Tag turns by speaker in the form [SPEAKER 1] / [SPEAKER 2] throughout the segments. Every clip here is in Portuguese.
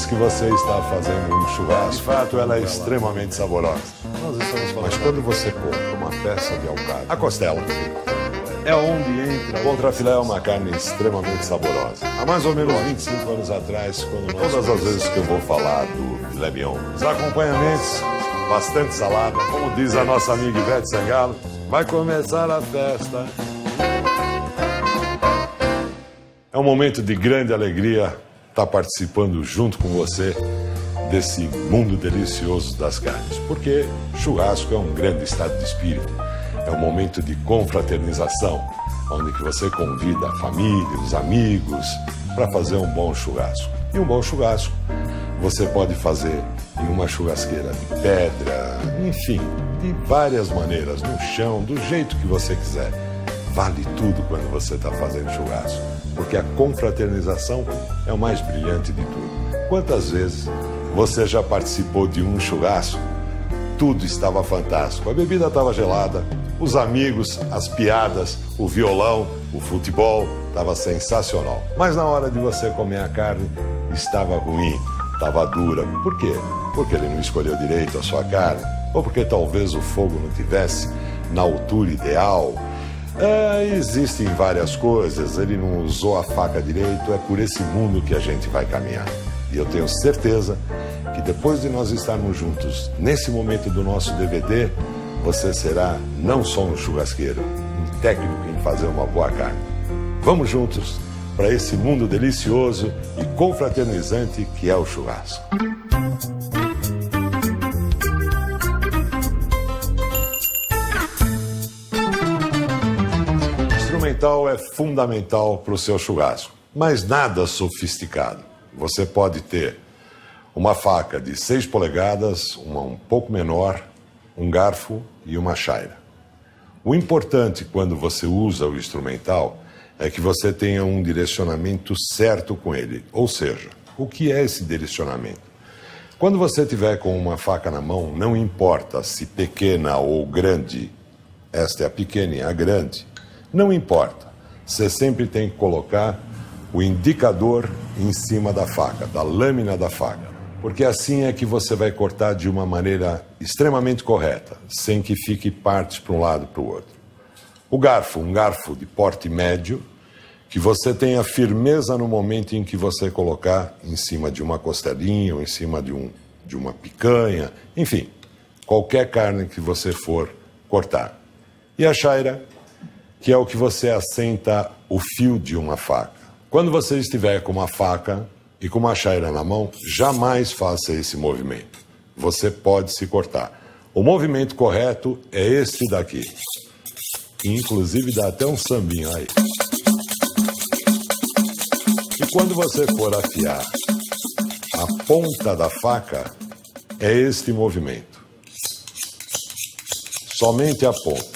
[SPEAKER 1] Que você está fazendo um churrasco, de fato ela é extremamente saborosa. Mas quando você compra uma peça de alcatra, a costela é onde entra. O contrafilé é uma carne extremamente saborosa. Há mais ou menos 25 anos atrás, quando todas as vezes que eu vou falar do filé mignon, os acompanhamentos, bastante salada, como diz a nossa amiga Ivete Sangalo, vai começar a festa. É um momento de grande alegria estar participando junto com você desse mundo delicioso das carnes, porque churrasco é um grande estado de espírito, é um momento de confraternização, onde que você convida a família, os amigos, para fazer um bom churrasco. E um bom churrasco você pode fazer em uma churrasqueira de pedra, enfim, de várias maneiras, no chão, do jeito que você quiser. Vale tudo quando você está fazendo churrasco, porque a confraternização é o mais brilhante de tudo. Quantas vezes você já participou de um churrasco? Tudo estava fantástico, a bebida estava gelada, os amigos, as piadas, o violão, o futebol, estava sensacional. Mas na hora de você comer a carne, estava ruim, estava dura. Por quê? Porque ele não escolheu direito a sua carne, ou porque talvez o fogo não tivesse na altura ideal. Existem várias coisas, ele não usou a faca direito, é por esse mundo que a gente vai caminhar. E eu tenho certeza que depois de nós estarmos juntos nesse momento do nosso DVD, você será não só um churrasqueiro, um técnico em fazer uma boa carne. Vamos juntos para esse mundo delicioso e confraternizante que é o churrasco. O instrumental é fundamental para o seu churrasco, mas nada sofisticado. Você pode ter uma faca de 6 polegadas, uma um pouco menor, um garfo e uma chaira. O importante quando você usa o instrumental é que você tenha um direcionamento certo com ele. Ou seja, o que é esse direcionamento? Quando você tiver com uma faca na mão, não importa se pequena ou grande, esta é a pequena e a grande, não importa. Você sempre tem que colocar o indicador em cima da faca, da lâmina da faca. Porque assim é que você vai cortar de uma maneira extremamente correta, sem que fique partes para um lado e para o outro. O garfo, um garfo de porte médio, que você tenha firmeza no momento em que você colocar em cima de uma costelinha ou em cima de uma picanha, enfim, qualquer carne que você for cortar. E a chaira, que é o que você assenta o fio de uma faca. Quando você estiver com uma faca e com uma chaira na mão, jamais faça esse movimento. Você pode se cortar. O movimento correto é este daqui. Inclusive dá até um sambinho aí. E quando você for afiar a ponta da faca, é este movimento. Somente a ponta.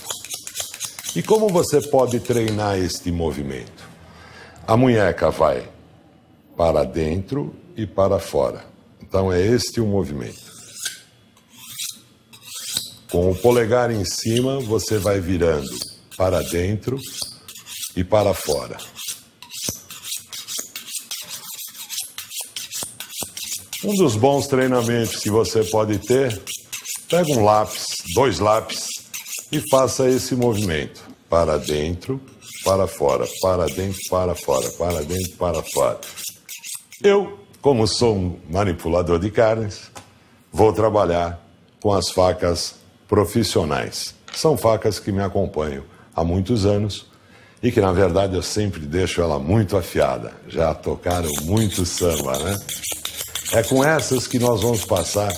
[SPEAKER 1] E como você pode treinar este movimento? A munheca vai para dentro e para fora. Então é este o movimento. Com o polegar em cima, você vai virando para dentro e para fora. Um dos bons treinamentos que você pode ter, pega um lápis, 2 lápis, e faça esse movimento. Para dentro, para fora, para dentro, para fora, para dentro, para fora. Eu, como sou um manipulador de carnes, vou trabalhar com as facas profissionais. São facas que me acompanham há muitos anos e que, na verdade, eu sempre deixo ela muito afiada. Já tocaram muito samba, né? É com essas que nós vamos passar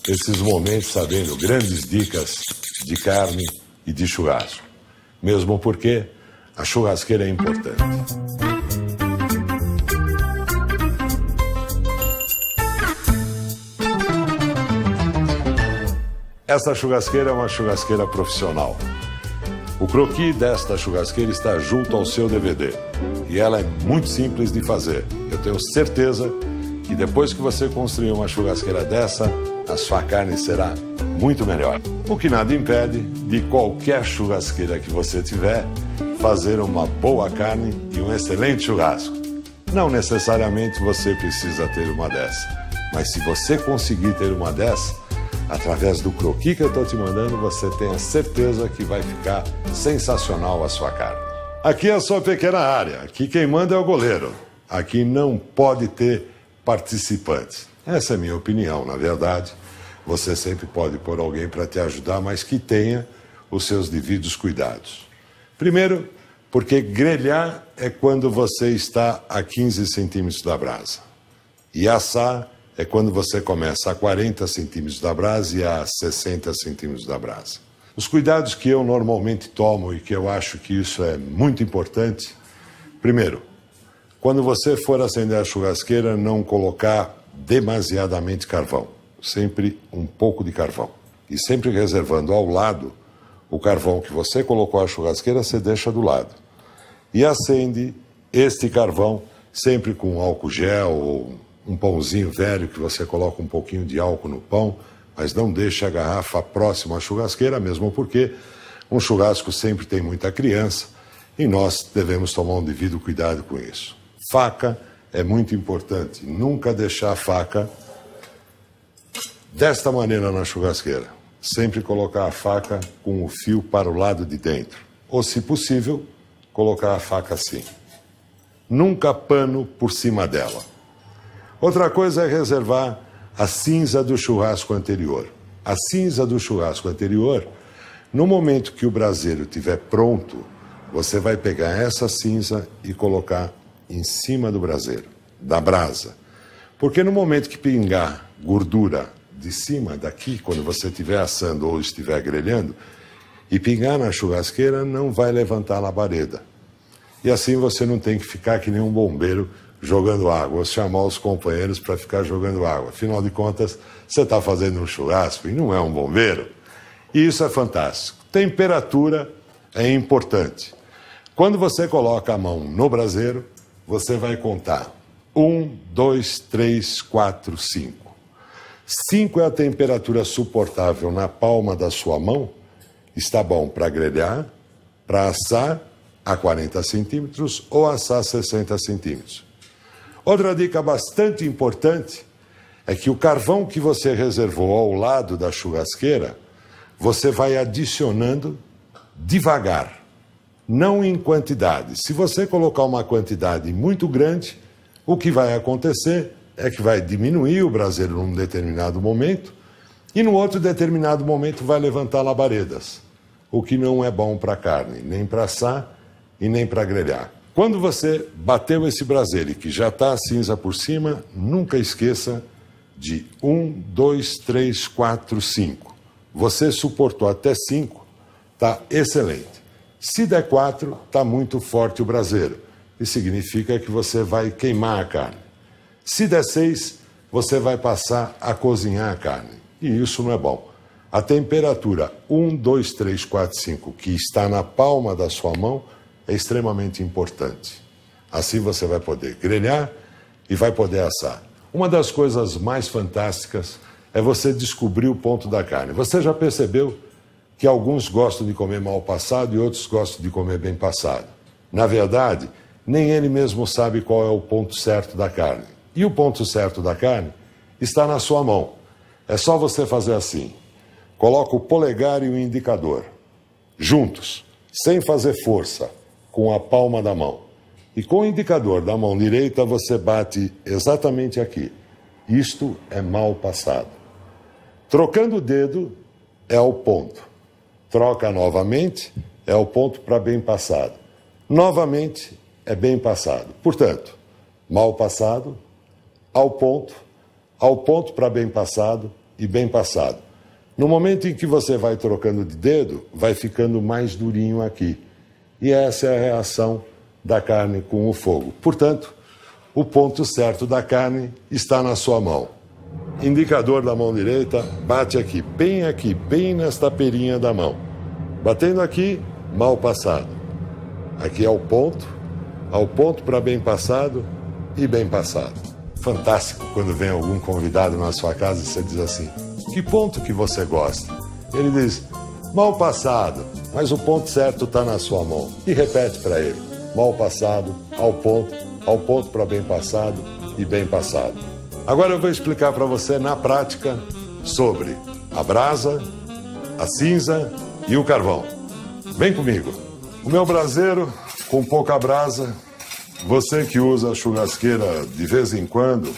[SPEAKER 1] esses momentos sabendo grandes dicas de carne e de churrasco. Mesmo porque a churrasqueira é importante. Esta churrasqueira é uma churrasqueira profissional. O croquis desta churrasqueira está junto ao seu DVD. E ela é muito simples de fazer. Eu tenho certeza que depois que você construir uma churrasqueira dessa, a sua carne será muito melhor. O que nada impede de qualquer churrasqueira que você tiver fazer uma boa carne e um excelente churrasco. Não necessariamente você precisa ter uma dessa, mas se você conseguir ter uma dessa, através do croquis que eu estou te mandando, você tem a certeza que vai ficar sensacional a sua carne. Aqui é a sua pequena área, aqui quem manda é o goleiro. Aqui não pode ter participantes. Essa é a minha opinião, na verdade. Você sempre pode pôr alguém para te ajudar, mas que tenha os seus devidos cuidados. Primeiro, porque grelhar é quando você está a 15 centímetros da brasa. E assar é quando você começa a 40 centímetros da brasa e a 60 centímetros da brasa. Os cuidados que eu normalmente tomo e que eu acho que isso é muito importante. Primeiro, quando você for acender a churrasqueira, não colocar demasiadamente carvão. Sempre um pouco de carvão. E sempre reservando ao lado o carvão que você colocou a churrasqueira, você deixa do lado. E acende este carvão sempre com álcool gel ou um pãozinho velho que você coloca um pouquinho de álcool no pão, mas não deixe a garrafa próxima à churrasqueira, mesmo porque um churrasco sempre tem muita criança e nós devemos tomar um devido cuidado com isso. Faca é muito importante. Nunca deixar a faca desta maneira na churrasqueira. Sempre colocar a faca com o fio para o lado de dentro. Ou, se possível, colocar a faca assim. Nunca pano por cima dela. Outra coisa é reservar a cinza do churrasco anterior. A cinza do churrasco anterior, no momento que o braseiro estiver pronto, você vai pegar essa cinza e colocar em cima do braseiro, da brasa. Porque no momento que pingar gordura de cima daqui, quando você estiver assando ou estiver grelhando, e pingar na churrasqueira, não vai levantar a labareda. E assim você não tem que ficar que nem um bombeiro jogando água, ou chamar os companheiros para ficar jogando água. Afinal de contas, você está fazendo um churrasco e não é um bombeiro. E isso é fantástico. Temperatura é importante. Quando você coloca a mão no braseiro, você vai contar 1, 2, 3, 4, 5. 5 é a temperatura suportável na palma da sua mão. Está bom para grelhar, para assar a 40 centímetros ou assar 60 centímetros. Outra dica bastante importante é que o carvão que você reservou ao lado da churrasqueira, você vai adicionando devagar. Não em quantidade. Se você colocar uma quantidade muito grande, o que vai acontecer é que vai diminuir o braseiro num determinado momento e no outro determinado momento vai levantar labaredas, o que não é bom para a carne, nem para assar e nem para grelhar. Quando você bateu esse braseiro que já está a cinza por cima, nunca esqueça de 1, 2, 3, 4, 5. Você suportou até 5, está excelente. Se der 4, está muito forte o braseiro. Isso significa que você vai queimar a carne. Se der 6, você vai passar a cozinhar a carne. E isso não é bom. A temperatura 1, 2, 3, 4, 5, que está na palma da sua mão, é extremamente importante. Assim você vai poder grelhar e vai poder assar. Uma das coisas mais fantásticas é você descobrir o ponto da carne. Você já percebeu que alguns gostam de comer mal passado e outros gostam de comer bem passado? Na verdade, nem ele mesmo sabe qual é o ponto certo da carne. E o ponto certo da carne está na sua mão. É só você fazer assim. Coloca o polegar e o indicador juntos, sem fazer força, com a palma da mão. E com o indicador da mão direita você bate exatamente aqui. Isto é mal passado. Trocando o dedo é o ponto. Troca novamente, é o ponto para bem passado. Novamente, é bem passado. Portanto, mal passado, ao ponto para bem passado e bem passado. No momento em que você vai trocando de dedo, vai ficando mais durinho aqui. E essa é a reação da carne com o fogo. Portanto, o ponto certo da carne está na sua mão. Indicador da mão direita, bate aqui, bem nesta perinha da mão. Batendo aqui, mal passado. Aqui é ao ponto para bem passado e bem passado. Fantástico quando vem algum convidado na sua casa e você diz assim: que ponto que você gosta? Ele diz, mal passado, mas o ponto certo está na sua mão. E repete para ele, mal passado, ao ponto para bem passado e bem passado. Agora eu vou explicar para você na prática sobre a brasa, a cinza e o carvão. Vem comigo. O meu braseiro com pouca brasa, você que usa a churrasqueira de vez em quando,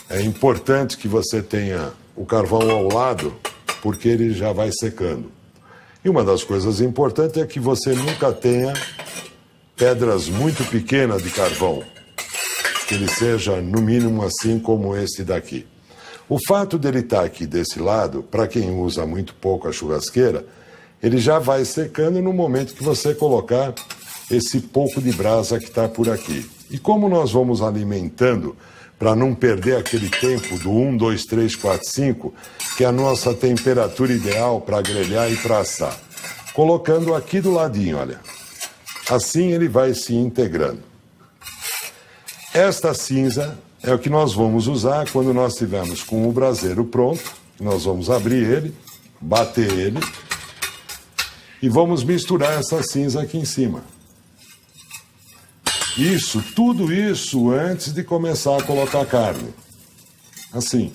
[SPEAKER 1] é importante que você tenha o carvão ao lado, porque ele já vai secando. E uma das coisas importantes é que você nunca tenha pedras muito pequenas de carvão, que ele seja no mínimo assim como esse daqui. O fato dele estar aqui desse lado, para quem usa muito pouco a churrasqueira, ele já vai secando no momento que você colocar esse pouco de brasa que está por aqui. E como nós vamos alimentando, para não perder aquele tempo do 1, 2, 3, 4, 5, que é a nossa temperatura ideal para grelhar e para assar. Colocando aqui do ladinho, olha. Assim ele vai se integrando. Esta cinza é o que nós vamos usar quando nós estivermos com o braseiro pronto. Nós vamos abrir ele, bater ele e vamos misturar essa cinza aqui em cima. Isso, tudo isso antes de começar a colocar a carne. Assim.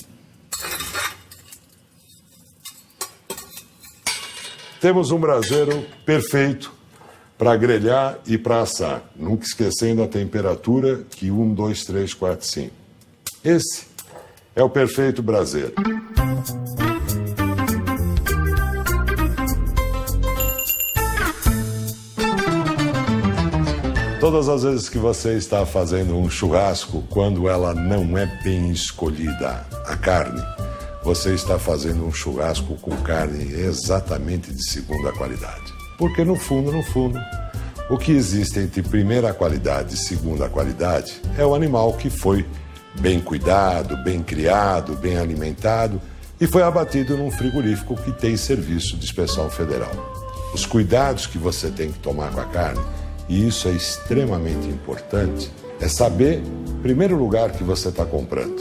[SPEAKER 1] Temos um braseiro perfeito para grelhar e para assar. Nunca esquecendo a temperatura que 1, 2, 3, 4, 5. Esse é o perfeito braseiro. Todas as vezes que você está fazendo um churrasco, quando ela não é bem escolhida, a carne, você está fazendo um churrasco com carne exatamente de segunda qualidade. Porque no fundo, o que existe entre primeira qualidade e segunda qualidade é o animal que foi bem cuidado, bem criado, bem alimentado e foi abatido num frigorífico que tem serviço de inspeção federal. Os cuidados que você tem que tomar com a carne, e isso é extremamente importante, é saber, em primeiro lugar, que você está comprando.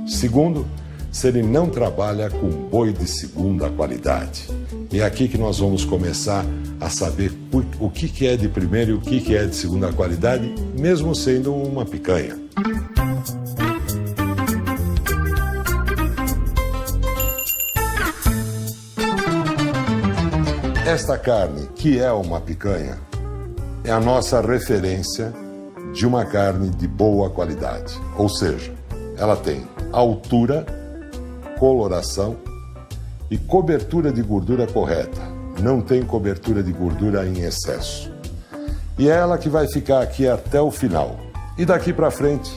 [SPEAKER 1] Segundo, se ele não trabalha com boi de segunda qualidade. E é aqui que nós vamos começar a saber o que é de primeira e o que é de segunda qualidade, mesmo sendo uma picanha. Esta carne, que é uma picanha, é a nossa referência de uma carne de boa qualidade. Ou seja, ela tem altura, coloração e cobertura de gordura correta. Não tem cobertura de gordura em excesso. E é ela que vai ficar aqui até o final. E daqui para frente,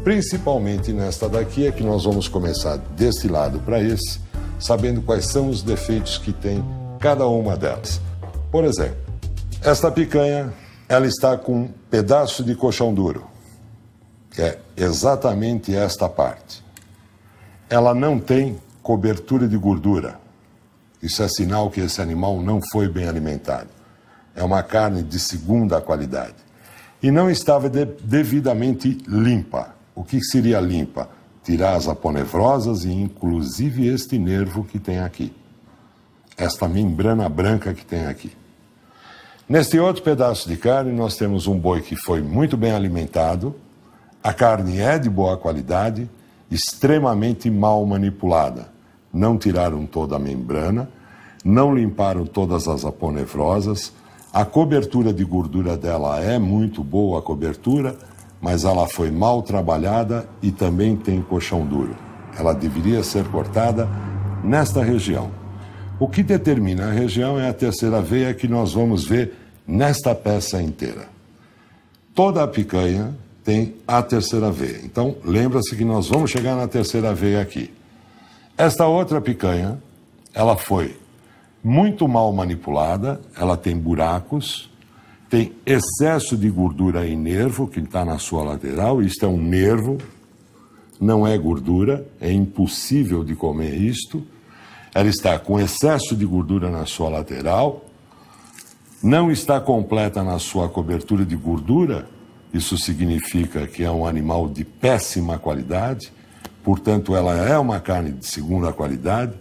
[SPEAKER 1] principalmente nesta daqui, é que nós vamos começar desse lado para esse, sabendo quais são os defeitos que tem cada uma delas. Por exemplo, esta picanha, ela está com um pedaço de coxão duro, que é exatamente esta parte. Ela não tem cobertura de gordura. Isso é sinal que esse animal não foi bem alimentado. É uma carne de segunda qualidade. E não estava devidamente limpa. O que seria limpa? Tirar as aponevrosas e inclusive este nervo que tem aqui. Esta membrana branca que tem aqui. Neste outro pedaço de carne, nós temos um boi que foi muito bem alimentado, a carne é de boa qualidade, extremamente mal manipulada. Não tiraram toda a membrana, não limparam todas as aponevrosas, a cobertura de gordura dela é muito boa, a cobertura, mas ela foi mal trabalhada e também tem coxão duro. Ela deveria ser cortada nesta região. O que determina a região é a terceira veia que nós vamos ver nesta peça inteira. Toda a picanha tem a terceira veia. Então, lembra-se que nós vamos chegar na terceira veia aqui. Esta outra picanha, ela foi muito mal manipulada, ela tem buracos, tem excesso de gordura em nervo, que está na sua lateral. Isto é um nervo, não é gordura, é impossível de comer isto. Ela está com excesso de gordura na sua lateral, não está completa na sua cobertura de gordura, isso significa que é um animal de péssima qualidade, portanto ela é uma carne de segunda qualidade,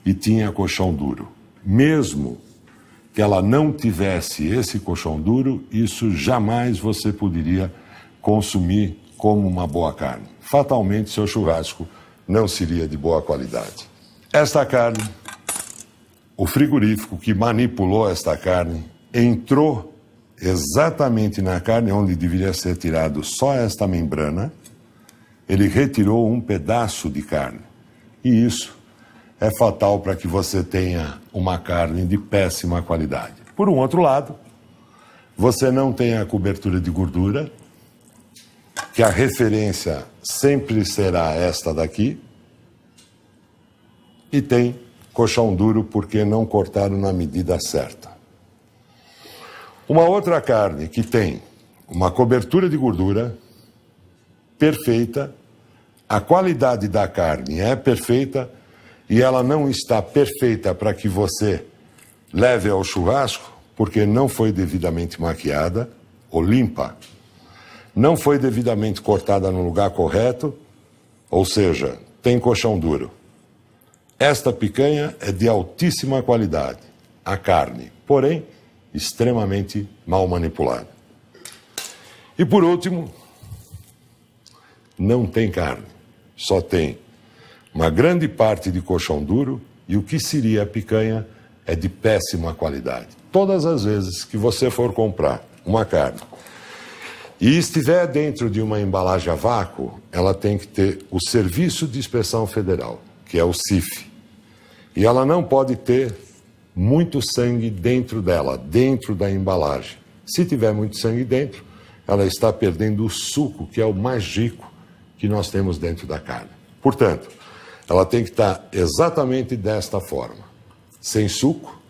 [SPEAKER 1] e tinha colchão duro. Mesmo que ela não tivesse esse colchão duro, isso jamais você poderia consumir como uma boa carne. Fatalmente, seu churrasco não seria de boa qualidade. Esta carne, o frigorífico que manipulou esta carne, entrou exatamente na carne onde deveria ser tirado só esta membrana, ele retirou um pedaço de carne. E isso é fatal para que você tenha uma carne de péssima qualidade. Por um outro lado, você não tem a cobertura de gordura, que a referência sempre será esta daqui, e tem colchão duro porque não cortaram na medida certa. Uma outra carne que tem uma cobertura de gordura perfeita, a qualidade da carne é perfeita e ela não está perfeita para que você leve ao churrasco, porque não foi devidamente maquiada ou limpa, não foi devidamente cortada no lugar correto, ou seja, tem colchão duro. Esta picanha é de altíssima qualidade, a carne, porém, extremamente mal manipulada. E por último, não tem carne, só tem uma grande parte de colchão duro e o que seria a picanha é de péssima qualidade. Todas as vezes que você for comprar uma carne e estiver dentro de uma embalagem a vácuo, ela tem que ter o Serviço de Inspeção Federal, que é o CIF. E ela não pode ter muito sangue dentro dela, dentro da embalagem. Se tiver muito sangue dentro, ela está perdendo o suco, que é o mais rico que nós temos dentro da carne. Portanto, ela tem que estar exatamente desta forma, sem suco,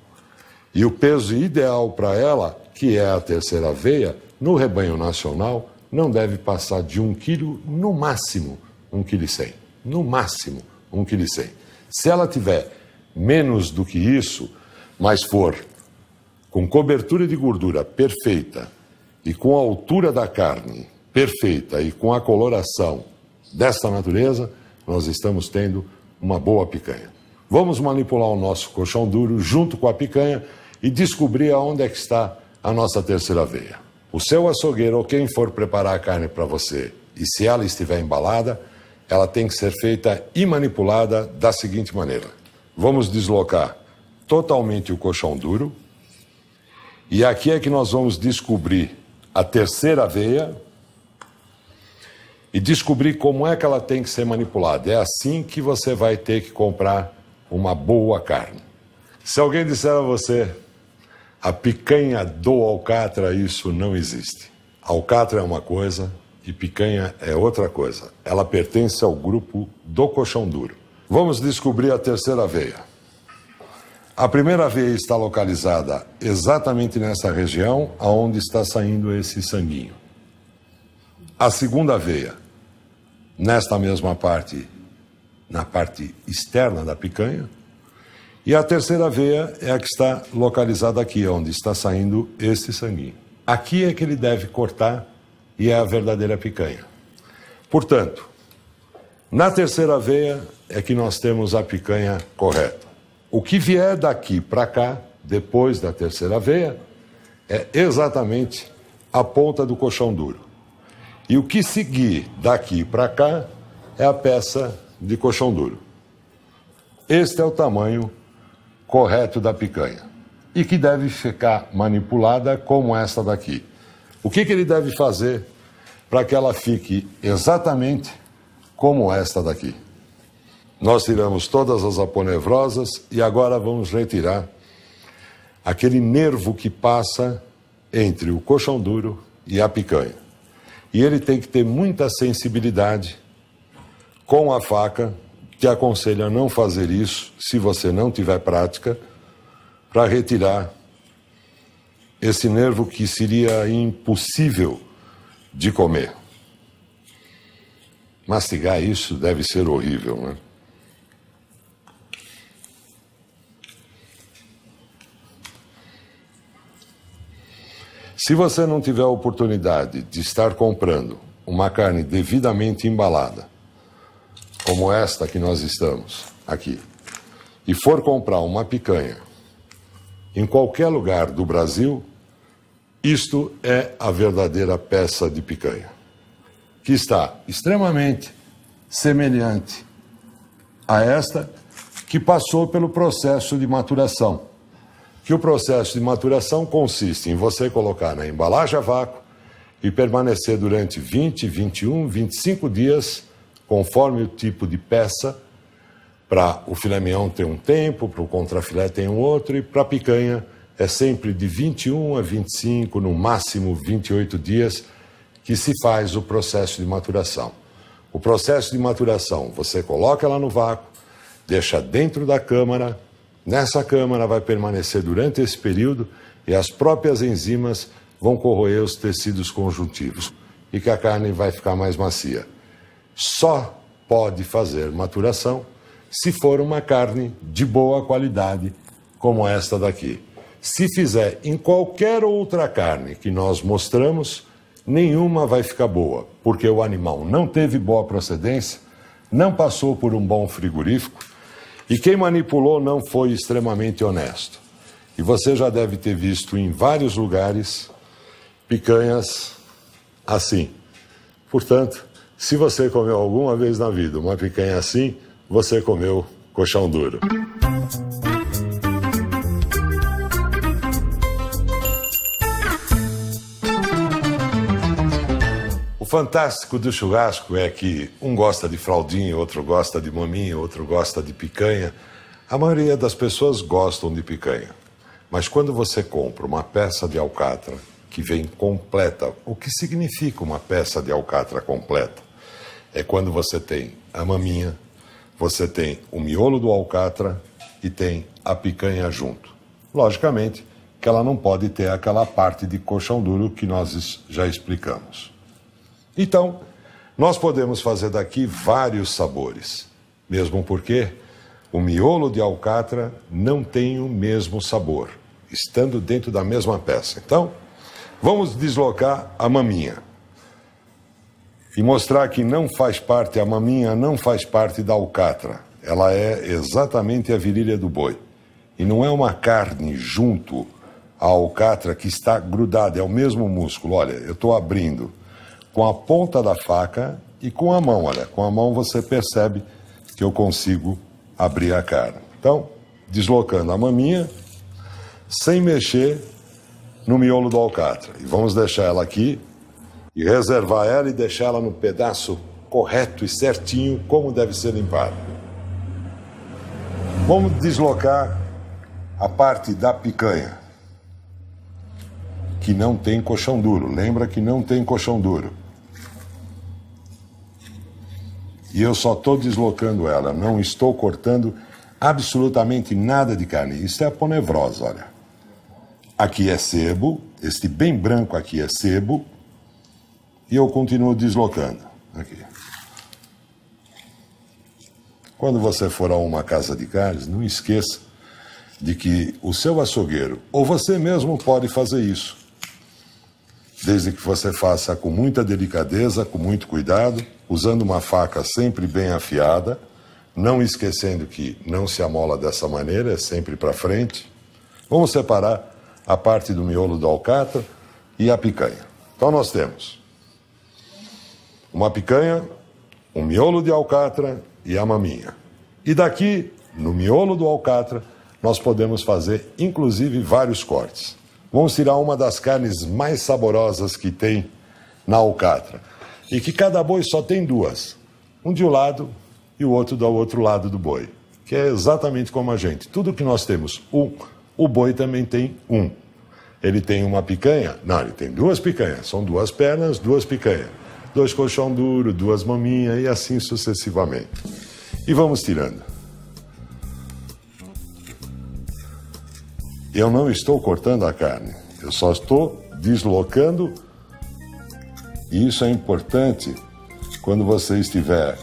[SPEAKER 1] e o peso ideal para ela, que é a terceira veia, no rebanho nacional, não deve passar de 1 quilo, no máximo 1,1 kg. No máximo 1,1 kg. Se ela tiver menos do que isso, mas for com cobertura de gordura perfeita e com a altura da carne perfeita e com a coloração desta natureza, nós estamos tendo uma boa picanha. Vamos manipular o nosso colchão duro junto com a picanha e descobrir aonde é que está a nossa terceira veia. O seu açougueiro ou quem for preparar a carne para você, e se ela estiver embalada, ela tem que ser feita e manipulada da seguinte maneira. Vamos deslocar totalmente o colchão duro, e aqui é que nós vamos descobrir a terceira veia e descobrir como é que ela tem que ser manipulada. É assim que você vai ter que comprar uma boa carne. Se alguém disser a você, a picanha do alcatra, isso não existe. Alcatra é uma coisa e picanha é outra coisa. Ela pertence ao grupo do colchão duro. Vamos descobrir a terceira veia. A primeira veia está localizada exatamente nessa região onde está saindo esse sanguinho. A segunda veia, nesta mesma parte, na parte externa da picanha. E a terceira veia é a que está localizada aqui, onde está saindo esse sanguinho. Aqui é que ele deve cortar e é a verdadeira picanha. Portanto, na terceira veia é que nós temos a picanha correta. O que vier daqui para cá, depois da terceira veia, é exatamente a ponta do colchão duro. E o que seguir daqui para cá é a peça de colchão duro. Este é o tamanho correto da picanha e que deve ficar manipulada como esta daqui. O que ele deve fazer para que ela fique exatamente como esta daqui? Nós tiramos todas as aponevrosas e agora vamos retirar aquele nervo que passa entre o colchão duro e a picanha. E ele tem que ter muita sensibilidade com a faca. Te aconselho a não fazer isso, se você não tiver prática, para retirar esse nervo que seria impossível de comer. Mastigar isso deve ser horrível, né? Se você não tiver a oportunidade de estar comprando uma carne devidamente embalada, como esta que nós estamos aqui, e for comprar uma picanha em qualquer lugar do Brasil, isto é a verdadeira peça de picanha, que está extremamente semelhante a esta que passou pelo processo de maturação. Que o processo de maturação consiste em você colocar na embalagem a vácuo e permanecer durante 20, 21, 25 dias, conforme o tipo de peça. Para o filé mignon tem um tempo, para o contrafilé tem um outro, e para a picanha é sempre de 21 a 25, no máximo 28 dias, que se faz o processo de maturação. O processo de maturação, você coloca ela no vácuo, deixa dentro da câmara, nessa câmara vai permanecer durante esse período e as próprias enzimas vão corroer os tecidos conjuntivos e que a carne vai ficar mais macia. Só pode fazer maturação se for uma carne de boa qualidade, como esta daqui. Se fizer em qualquer outra carne que nós mostramos, nenhuma vai ficar boa, porque o animal não teve boa procedência, não passou por um bom frigorífico e quem manipulou não foi extremamente honesto. E você já deve ter visto em vários lugares picanhas assim. Portanto, se você comeu alguma vez na vida uma picanha assim, você comeu colchão duro. O fantástico do churrasco é que um gosta de fraldinha, outro gosta de maminha, outro gosta de picanha. A maioria das pessoas gostam de picanha. Mas quando você compra uma peça de alcatra que vem completa, o que significa uma peça de alcatra completa? É quando você tem a maminha, você tem o miolo do alcatra e tem a picanha junto. Logicamente que ela não pode ter aquela parte de colchão duro que nós já explicamos. Então, nós podemos fazer daqui vários sabores, mesmo porque o miolo de alcatra não tem o mesmo sabor, estando dentro da mesma peça. Então, vamos deslocar a maminha e mostrar que não faz parte, a maminha não faz parte da alcatra. Ela é exatamente a virilha do boi. E não é uma carne junto à alcatra que está grudada, é o mesmo músculo. Olha, eu estou abrindo com a ponta da faca e com a mão. Olha, com a mão você percebe que eu consigo abrir a carne. Então, deslocando a maminha, sem mexer no miolo do alcatra. E vamos deixar ela aqui e reservar ela e deixar ela no pedaço correto e certinho, como deve ser limpada. Vamos deslocar a parte da picanha, que não tem colchão duro. Lembra que não tem colchão duro. E eu só estou deslocando ela, não estou cortando absolutamente nada de carne. Isso é aponevrosa, olha. Aqui é sebo, este bem branco aqui é sebo, e eu continuo deslocando. Aqui. Quando você for a uma casa de carnes, não esqueça de que o seu açougueiro, ou você mesmo pode fazer isso, desde que você faça com muita delicadeza, com muito cuidado, usando uma faca sempre bem afiada, não esquecendo que não se amola dessa maneira, é sempre para frente. Vamos separar a parte do miolo do alcatra e a picanha. Então nós temos uma picanha, um miolo de alcatra e a maminha. E daqui, no miolo do alcatra, nós podemos fazer, inclusive, vários cortes. Vamos tirar uma das carnes mais saborosas que tem na alcatra. E que cada boi só tem duas. Um de um lado e o outro do outro lado do boi. Que é exatamente como a gente. Tudo que nós temos o boi também tem um. Ele tem uma picanha? Não, ele tem duas picanhas. São duas pernas, duas picanhas. 2 colchão duro, 2 maminhas e assim sucessivamente. E vamos tirando. Eu não estou cortando a carne, eu só estou deslocando. E isso é importante quando você estiver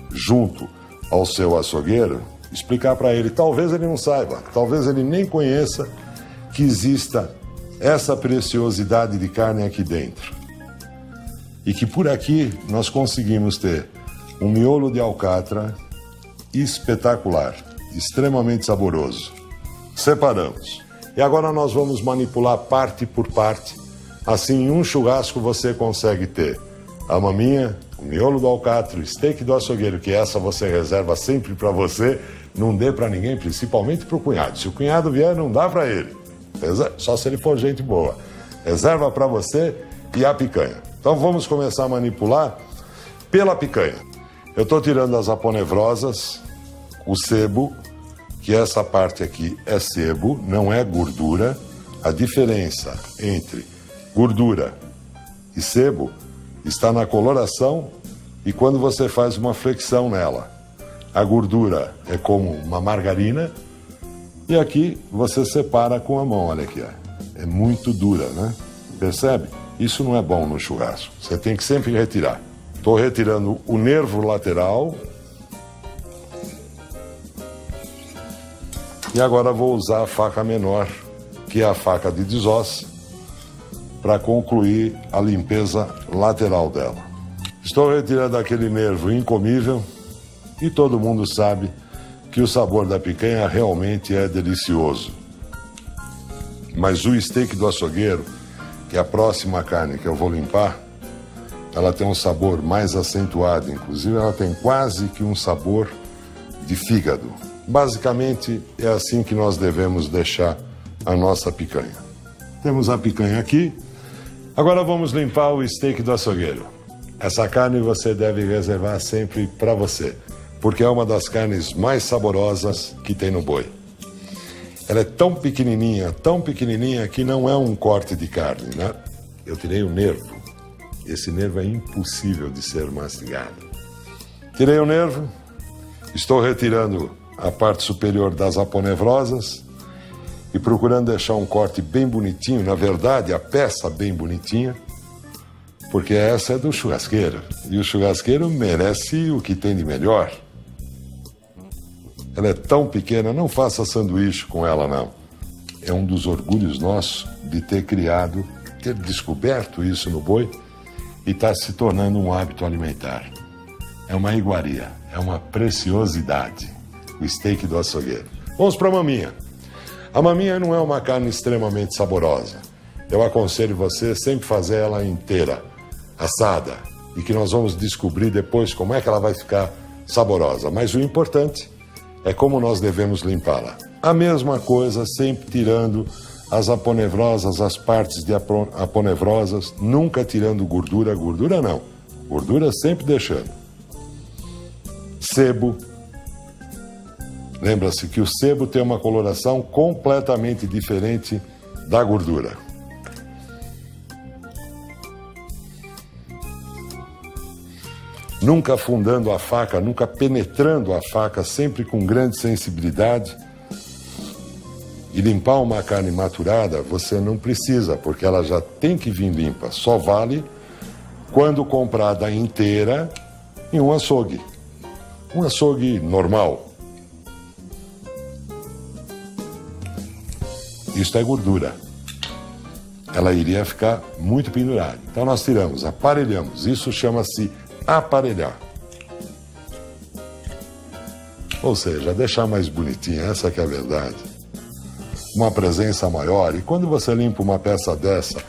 [SPEAKER 1] junto ao seu açougueiro, explicar para ele. Talvez ele não saiba, talvez ele nem conheça que exista essa preciosidade de carne aqui dentro. E que por aqui nós conseguimos ter um miolo de alcatra espetacular. extremamente saboroso. Separamos. E agora nós vamos manipular parte por parte. Assim, em um churrasco você consegue ter a maminha, o miolo do alcatra, o steak do açougueiro, que essa você reserva sempre para você, não dê para ninguém, principalmente para o cunhado. Se o cunhado vier, não dá para ele. Só se ele for gente boa. Reserva para você e a picanha. Então vamos começar a manipular pela picanha. Eu estou tirando as aponevrosas, o sebo, que essa parte aqui é sebo, não é gordura. A diferença entre gordura e sebo está na coloração e quando você faz uma flexão nela. A gordura é como uma margarina e aqui você separa com a mão, olha aqui, ó. É muito dura, né? Percebe? Isso não é bom no churrasco, você tem que sempre retirar. Estou retirando o nervo lateral. E agora vou usar a faca menor, que é a faca de desosse, para concluir a limpeza lateral dela. Estou retirando aquele nervo incomível e todo mundo sabe que o sabor da picanha realmente é delicioso. Mas o steak do açougueiro, que é a próxima carne que eu vou limpar, ela tem um sabor mais acentuado, inclusive ela tem quase que um sabor de fígado. Basicamente, é assim que nós devemos deixar a nossa picanha. Temos a picanha aqui. Agora vamos limpar o steak do açougueiro. Essa carne você deve reservar sempre para você, porque é uma das carnes mais saborosas que tem no boi. Ela é tão pequenininha que não é um corte de carne, né? Eu tirei o nervo. Esse nervo é impossível de ser mastigado. Tirei o nervo. Estou retirando a parte superior das aponevrosas e procurando deixar um corte bem bonitinho, na verdade, a peça bem bonitinha, porque essa é do churrasqueiro, e o churrasqueiro merece o que tem de melhor. Ela é tão pequena, não faça sanduíche com ela, não. É um dos orgulhos nossos de ter criado, ter descoberto isso no boi e está se tornando um hábito alimentar. É uma iguaria, é uma preciosidade. O steak do açougueiro. Vamos para a maminha. A maminha não é uma carne extremamente saborosa. Eu aconselho você sempre fazer ela inteira, assada, e que nós vamos descobrir depois como é que ela vai ficar saborosa. Mas o importante é como nós devemos limpá-la. A mesma coisa, sempre tirando as aponevrosas, as partes de aponevrosas, nunca tirando gordura. Gordura não. Gordura sempre deixando. Sebo. Lembra-se que o sebo tem uma coloração completamente diferente da gordura. Nunca afundando a faca, nunca penetrando a faca, sempre com grande sensibilidade. E limpar uma carne maturada você não precisa, porque ela já tem que vir limpa. Só vale quando comprada inteira em um açougue. Um açougue normal. Isso é gordura. Ela iria ficar muito pendurada. Então nós tiramos, aparelhamos. Isso chama-se aparelhar. Ou seja, deixar mais bonitinha, essa que é a verdade. Uma presença maior. E quando você limpa uma peça dessa,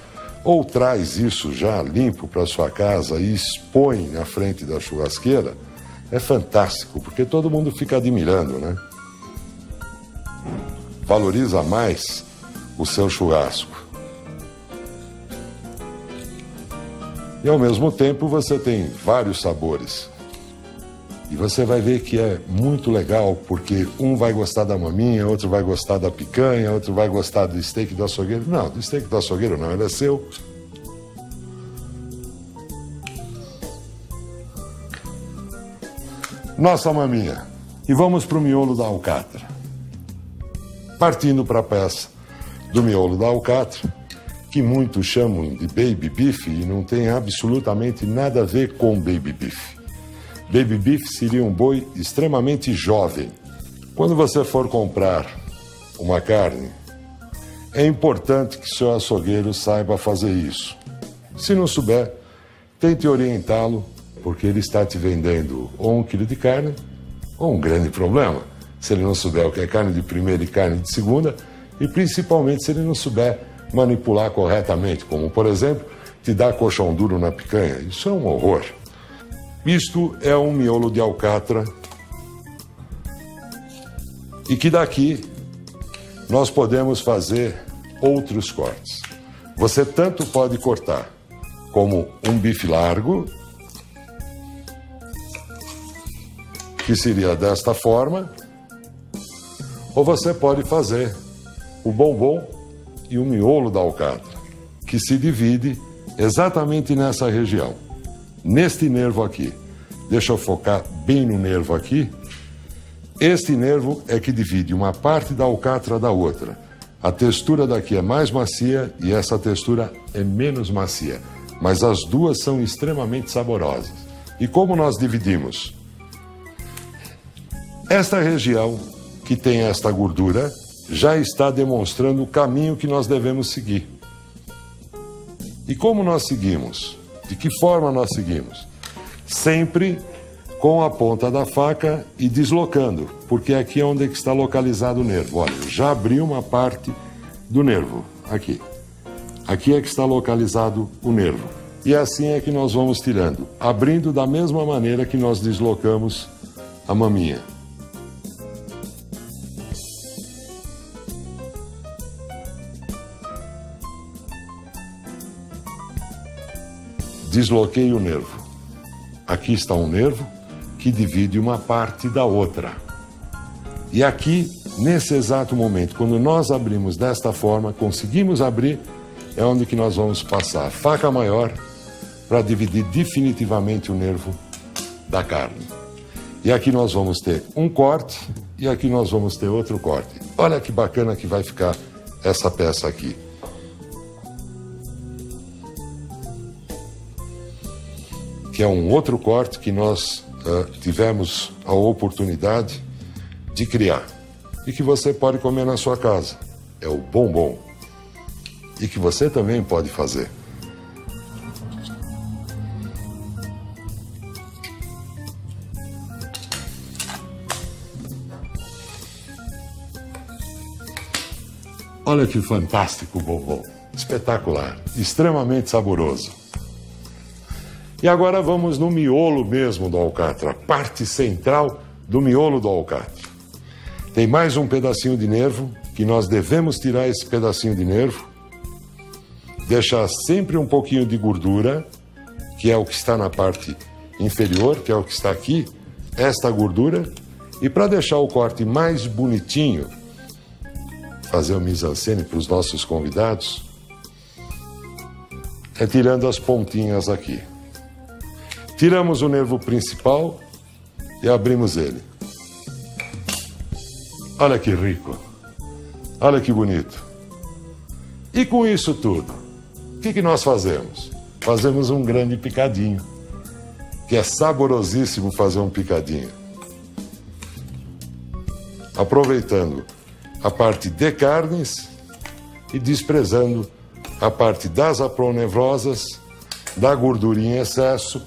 [SPEAKER 1] ou traz isso já limpo para sua casa e expõe na frente da churrasqueira, é fantástico, porque todo mundo fica admirando, né? Valoriza mais o seu churrasco. E ao mesmo tempo você tem vários sabores. E você vai ver que é muito legal, porque um vai gostar da maminha, outro vai gostar da picanha, outro vai gostar do steak do açougueiro. Não, do steak do açougueiro não, ele é seu. Nossa maminha. E vamos para o miolo da alcatra. Partindo para a peça do miolo da alcatra, que muitos chamam de baby beef e não tem absolutamente nada a ver com baby beef. Baby beef seria um boi extremamente jovem. Quando você for comprar uma carne, é importante que seu açougueiro saiba fazer isso. Se não souber, tente orientá-lo, porque ele está te vendendo ou 1 quilo de carne ou um grande problema. se ele não souber o que é carne de primeira e carne de segunda, e principalmente se ele não souber manipular corretamente, como, por exemplo, te dar colchão duro na picanha. Isso é um horror. Isto é um miolo de alcatra e que daqui nós podemos fazer outros cortes. Você tanto pode cortar como um bife largo, que seria desta forma, ou você pode fazer o bombom e o miolo da alcatra, que se divide exatamente nessa região, neste nervo aqui. Deixa eu focar bem no nervo aqui. Este nervo é que divide uma parte da alcatra da outra. A textura daqui é mais macia e essa textura é menos macia, mas as duas são extremamente saborosas. E como nós dividimos? Esta região que tem esta gordura já está demonstrando o caminho que nós devemos seguir. E como nós seguimos? De que forma nós seguimos? Sempre com a ponta da faca e deslocando, porque aqui é onde está localizado o nervo. Olha, eu já abri uma parte do nervo, aqui. Aqui é que está localizado o nervo. E assim é que nós vamos tirando, abrindo da mesma maneira que nós deslocamos a maminha. Desloquei o nervo. Aqui está um nervo que divide uma parte da outra. E aqui, nesse exato momento, quando nós abrimos desta forma, conseguimos abrir, é onde que nós vamos passar a faca maior para dividir definitivamente o nervo da carne. E aqui nós vamos ter um corte e aqui nós vamos ter outro corte. Olha que bacana que vai ficar essa peça aqui. Que é um outro corte que nós tivemos a oportunidade de criar e que você pode comer na sua casa. É o bombom. E que você também pode fazer. Olha que fantástico o bombom. Espetacular. Extremamente saboroso. E agora vamos no miolo mesmo do alcatra, a parte central do miolo do alcatra. Tem mais um pedacinho de nervo, que nós devemos tirar esse pedacinho de nervo, deixar sempre um pouquinho de gordura, que é o que está na parte inferior, que é o que está aqui, esta gordura, e para deixar o corte mais bonitinho, fazer o mise-en-scène para os nossos convidados, é tirando as pontinhas aqui. Tiramos o nervo principal e abrimos ele. Olha que rico. Olha que bonito. E com isso tudo, o que nós fazemos? Fazemos um grande picadinho, que é saborosíssimo fazer um picadinho. Aproveitando a parte de carnes e desprezando a parte das apronevrosas, da gordura em excesso.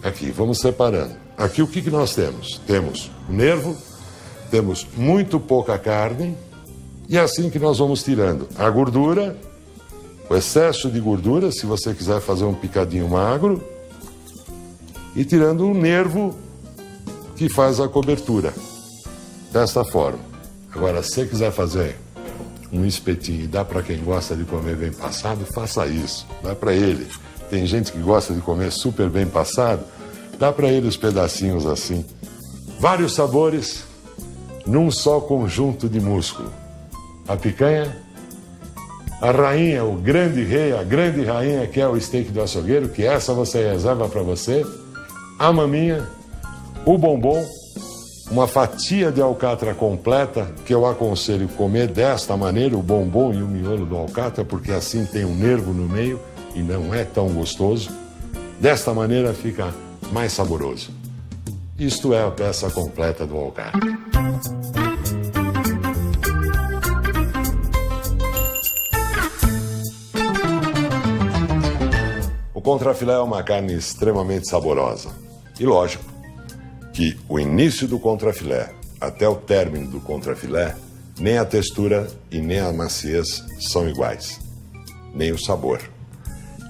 [SPEAKER 1] Aqui, vamos separando. Aqui o que nós temos? Temos o nervo, temos muito pouca carne, e é assim que nós vamos tirando a gordura, o excesso de gordura, se você quiser fazer um picadinho magro, e tirando o nervo que faz a cobertura, desta forma. Agora, se você quiser fazer um espetinho e dá para quem gosta de comer bem passado, faça isso, dá para ele. Tem gente que gosta de comer super bem passado, dá para ele os pedacinhos assim. Vários sabores num só conjunto de músculo. A picanha, a rainha, o grande rei, a grande rainha que é o steak do açougueiro, que essa você reserva para você, a maminha, o bombom, uma fatia de alcatra completa, que eu aconselho comer desta maneira, o bombom e o miolo do alcatra, porque assim tem um nervo no meio e não é tão gostoso. Desta maneira fica mais saboroso. Isto é a peça completa do alcatra. O contrafilé é uma carne extremamente saborosa. E lógico que o início do contrafilé até o término do contrafilé, nem a textura e nem a maciez são iguais, nem o sabor.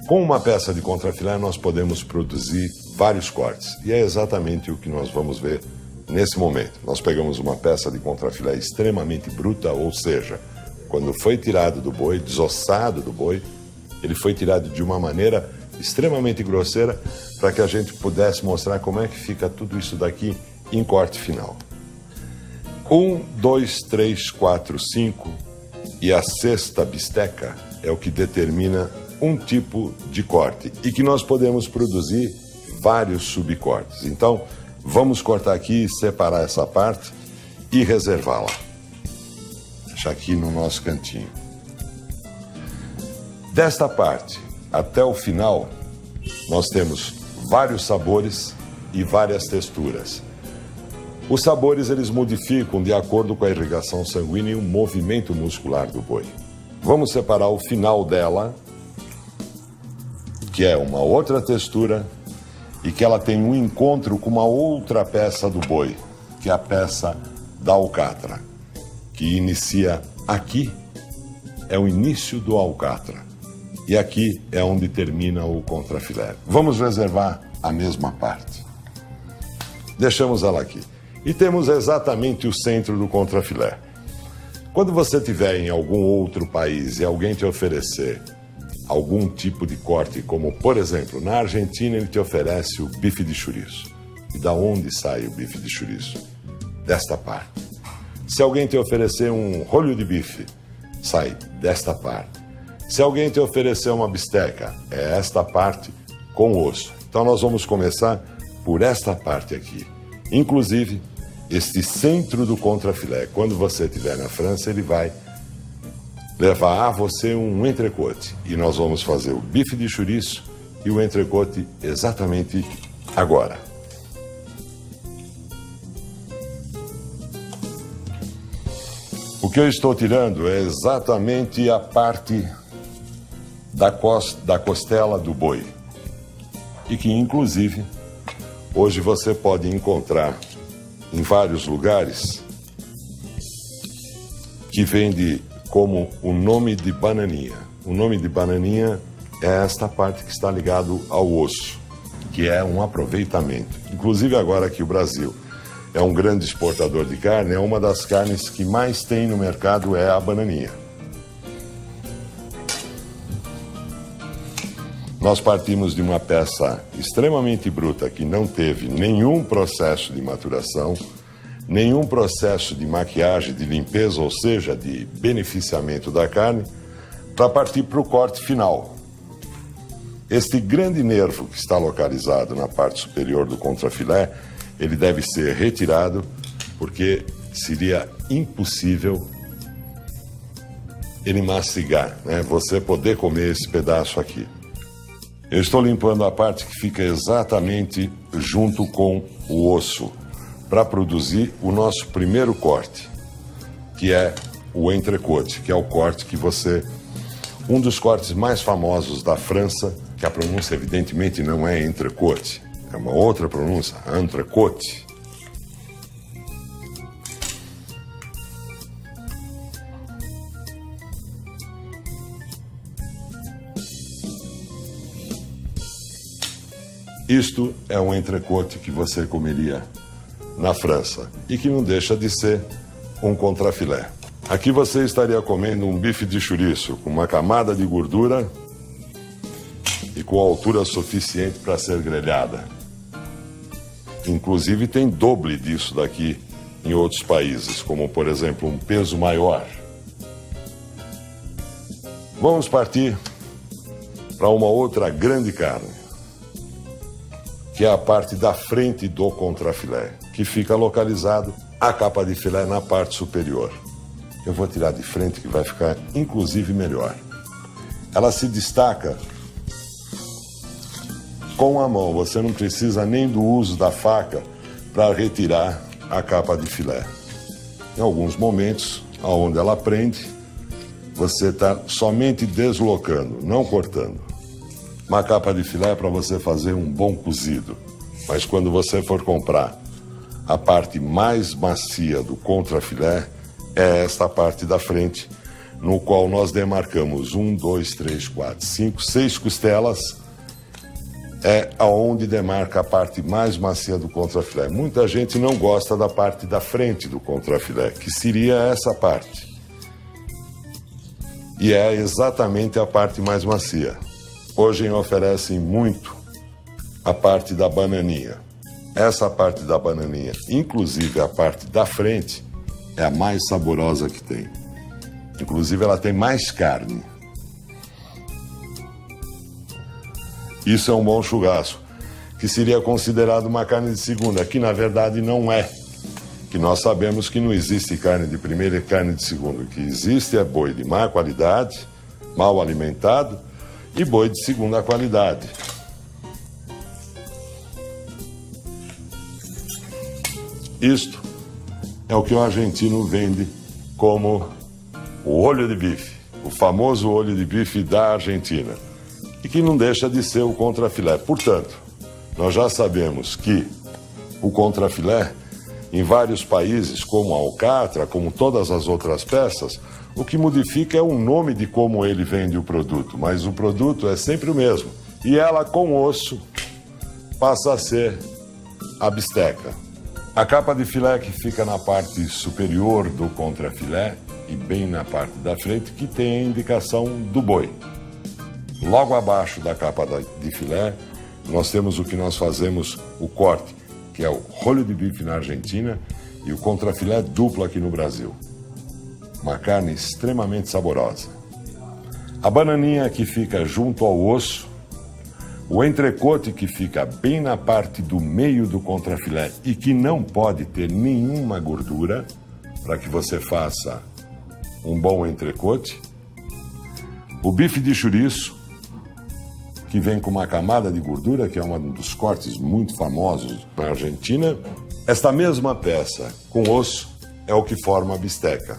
[SPEAKER 1] Com uma peça de contrafilé nós podemos produzir vários cortes, e é exatamente o que nós vamos ver nesse momento. Nós pegamos uma peça de contrafilé extremamente bruta, ou seja, quando foi tirado do boi, desossado do boi, ele foi tirado de uma maneira extremamente grosseira para que a gente pudesse mostrar como é que fica tudo isso daqui em corte final. 1, 2, 3, 4, 5 e a sexta bisteca é o que determina um tipo de corte e que nós podemos produzir vários subcortes. Então, vamos cortar aqui, separar essa parte e reservá-la. Deixar aqui no nosso cantinho. Desta parte até o final, nós temos vários sabores e várias texturas. Os sabores eles modificam de acordo com a irrigação sanguínea e o movimento muscular do boi. Vamos separar o final dela, que é uma outra textura e que ela tem um encontro com uma outra peça do boi, que é a peça da alcatra, que inicia aqui, é o início do alcatra. E aqui é onde termina o contrafilé. Vamos reservar a mesma parte. Deixamos ela aqui. E temos exatamente o centro do contrafilé. Quando você estiver em algum outro país e alguém te oferecer algum tipo de corte, como por exemplo, na Argentina ele te oferece o bife de chouriço. E da onde sai o bife de chouriço? Desta parte. Se alguém te oferecer um rolho de bife, sai desta parte. Se alguém te oferecer uma bisteca, é esta parte com osso. Então nós vamos começar por esta parte aqui. Inclusive, este centro do contrafilé, quando você estiver na França, ele vai levar a você um entrecôte. E nós vamos fazer o bife de chouriço e o entrecôte exatamente agora. O que eu estou tirando é exatamente a parte da costela do boi. E que, inclusive, hoje você pode encontrar em vários lugares que vende como o nome de bananinha. O nome de bananinha é esta parte que está ligado ao osso, que é um aproveitamento. Inclusive agora que o Brasil é um grande exportador de carne, é uma das carnes que mais tem no mercado é a bananinha. Nós partimos de uma peça extremamente bruta que não teve nenhum processo de maturação, nenhum processo de maquiagem, de limpeza, ou seja, de beneficiamento da carne, para partir para o corte final. Este grande nervo que está localizado na parte superior do contrafilé, ele deve ser retirado porque seria impossível ele mastigar, né? Você poder comer esse pedaço aqui. Eu estou limpando a parte que fica exatamente junto com o osso para produzir o nosso primeiro corte, que é o entrecôte, que é o corte que você... Um dos cortes mais famosos da França, que a pronúncia evidentemente não é entrecôte, é uma outra pronúncia, entrecôte. Isto é um entrecôte que você comeria na França e que não deixa de ser um contrafilé. Aqui você estaria comendo um bife de chouriço com uma camada de gordura e com altura suficiente para ser grelhada. Inclusive tem doble disso daqui em outros países, como por exemplo um peso maior. Vamos partir para uma outra grande carne, que é a parte da frente do contrafilé, que fica localizado a capa de filé na parte superior. Eu vou tirar de frente que vai ficar inclusive melhor. Ela se destaca com a mão, você não precisa nem do uso da faca para retirar a capa de filé. Em alguns momentos, onde ela prende, você está somente deslocando, não cortando. Uma capa de filé é para você fazer um bom cozido. Mas quando você for comprar a parte mais macia do contrafilé é esta parte da frente, no qual nós demarcamos 1, 2, 3, 4, 5, 6 costelas, é aonde demarca a parte mais macia do contrafilé. Muita gente não gosta da parte da frente do contrafilé, que seria essa parte. E é exatamente a parte mais macia. Hoje oferecem muito a parte da bananinha. Essa parte da bananinha, inclusive a parte da frente, é a mais saborosa que tem. Inclusive ela tem mais carne. Isso é um bom churrasco, que seria considerado uma carne de segunda, que na verdade não é. Que nós sabemos que não existe carne de primeira e carne de segunda. O que existe é boi de má qualidade, mal alimentado, e boi de segunda qualidade. Isto é o que o argentino vende como o olho de bife, o famoso olho de bife da Argentina, e que não deixa de ser o contrafilé. Portanto, nós já sabemos que o contrafilé, em vários países, como a alcatra, como todas as outras peças, o que modifica é o nome de como ele vende o produto, mas o produto é sempre o mesmo. E ela, com osso, passa a ser a bisteca. A capa de filé que fica na parte superior do contrafilé e bem na parte da frente, que tem a indicação do boi. Logo abaixo da capa de filé, nós temos o que nós fazemos, o corte, que é o rolho de bife na Argentina e o contrafilé duplo aqui no Brasil. Uma carne extremamente saborosa. A bananinha que fica junto ao osso, o entrecote que fica bem na parte do meio do contrafilé e que não pode ter nenhuma gordura, para que você faça um bom entrecote. O bife de chouriço, que vem com uma camada de gordura, que é um dos cortes muito famosos na Argentina. Esta mesma peça com osso é o que forma a bisteca.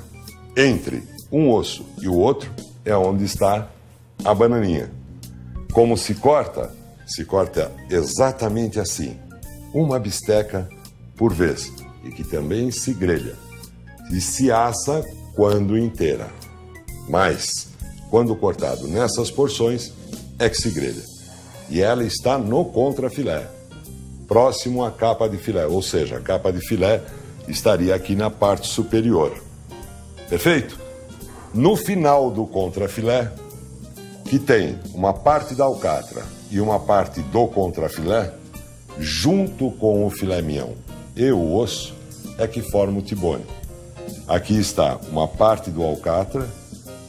[SPEAKER 1] Entre um osso e o outro é onde está a bananinha. Como se corta? Se corta exatamente assim, uma bisteca por vez, e que também se grelha. E se assa quando inteira. Mas, quando cortado nessas porções, é que se grelha. E ela está no contrafilé, próximo à capa de filé, ou seja, a capa de filé estaria aqui na parte superior. Perfeito? No final do contrafilé, que tem uma parte da alcatra e uma parte do contrafilé, junto com o filé mignon e o osso, é que forma o tibone. Aqui está uma parte do alcatra,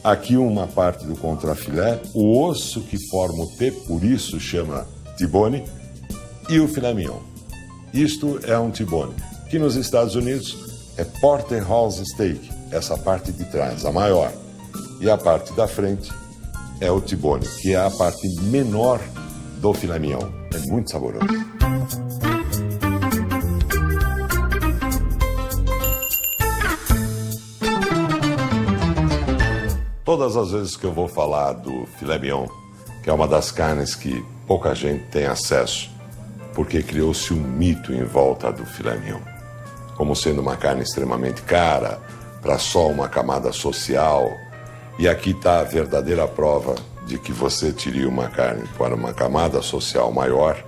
[SPEAKER 1] aqui uma parte do contrafilé, o osso que forma o T, por isso chama tibone, e o filé mignon. Isto é um tibone, que nos Estados Unidos é porterhouse steak, essa parte de trás, a maior. E a parte da frente é o tibone, que é a parte menor do filé mignon. É muito saboroso. Todas as vezes que eu vou falar do filé mignon, que é uma das carnes que pouca gente tem acesso, porque criou-se um mito em volta do filé mignon, como sendo uma carne extremamente cara, para só uma camada social. E aqui está a verdadeira prova de que você teria uma carne para uma camada social maior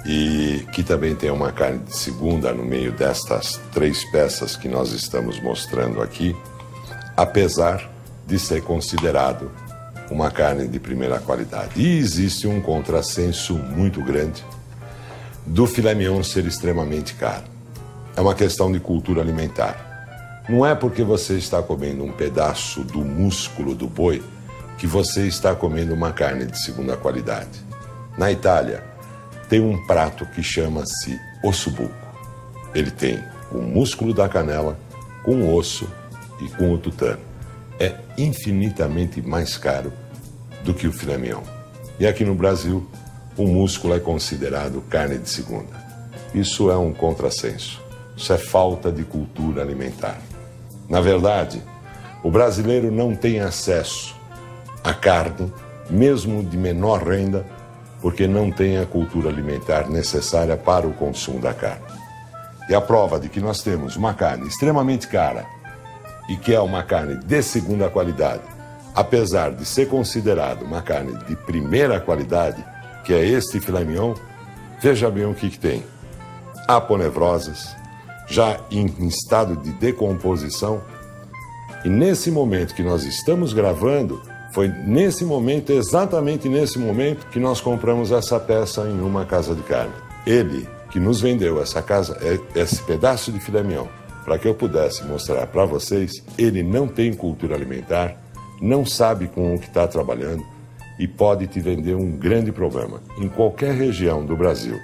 [SPEAKER 1] e que também tem uma carne de segunda no meio destas 3 peças que nós estamos mostrando aqui, apesar de ser considerado uma carne de primeira qualidade. E existe um contrassenso muito grande do filé mignon ser extremamente caro. É uma questão de cultura alimentar. Não é porque você está comendo um pedaço do músculo do boi que você está comendo uma carne de segunda qualidade. Na Itália, tem um prato que chama-se ossobuco. Ele tem o músculo da canela com o osso e com o tutano. É infinitamente mais caro do que o filé mignon. E aqui no Brasil, o músculo é considerado carne de segunda. Isso é um contrassenso. Isso é falta de cultura alimentar. Na verdade, o brasileiro não tem acesso à carne, mesmo de menor renda, porque não tem a cultura alimentar necessária para o consumo da carne. E a prova de que nós temos uma carne extremamente cara e que é uma carne de segunda qualidade, apesar de ser considerado uma carne de primeira qualidade, que é este filé mignon, veja bem o que tem. Aponevrosas, já em estado de decomposição. E nesse momento que nós estamos gravando, foi nesse momento, exatamente nesse momento, que nós compramos essa peça em uma casa de carne. Ele que nos vendeu essa casa, esse pedaço de filé mignon, para que eu pudesse mostrar para vocês, ele não tem cultura alimentar, não sabe com o que está trabalhando e pode te vender um grande problema. Em qualquer região do Brasil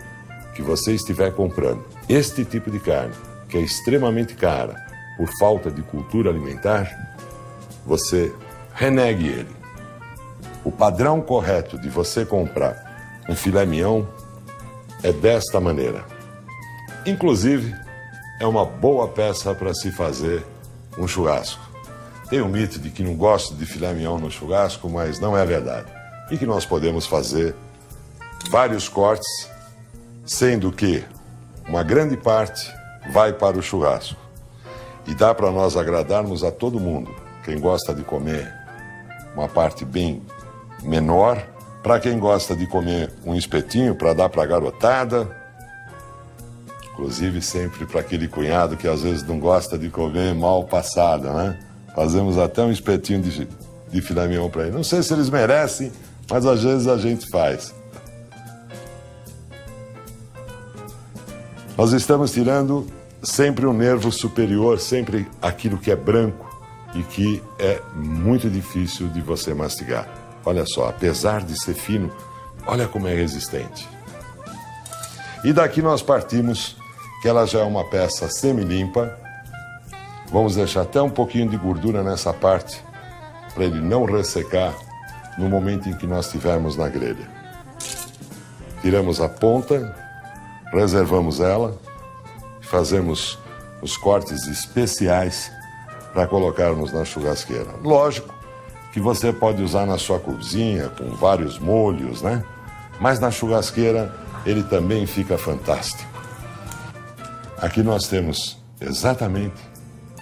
[SPEAKER 1] que você estiver comprando este tipo de carne, que é extremamente cara por falta de cultura alimentar, você renegue ele. O padrão correto de você comprar um filé mignon é desta maneira. Inclusive, é uma boa peça para se fazer um churrasco. Tem um mito de que não gosto de filé mignon no churrasco, mas não é verdade. E que nós podemos fazer vários cortes, sendo que uma grande parte vai para o churrasco. E dá para nós agradarmos a todo mundo. Quem gosta de comer uma parte bem menor, para quem gosta de comer um espetinho para dar para a garotada, inclusive sempre para aquele cunhado que às vezes não gosta de comer mal passado, né? Fazemos até um espetinho de filé mignon para ele. Não sei se eles merecem, mas às vezes a gente faz. Nós estamos tirando sempre o nervo superior, sempre aquilo que é branco e que é muito difícil de você mastigar. Olha só, apesar de ser fino, olha como é resistente. E daqui nós partimos, que ela já é uma peça semi-limpa. Vamos deixar até um pouquinho de gordura nessa parte, para ele não ressecar no momento em que nós estivermos na grelha. Tiramos a ponta, reservamos ela, fazemos os cortes especiais para colocarmos na churrasqueira. Lógico que você pode usar na sua cozinha com vários molhos, né? Mas na churrasqueira ele também fica fantástico. Aqui nós temos exatamente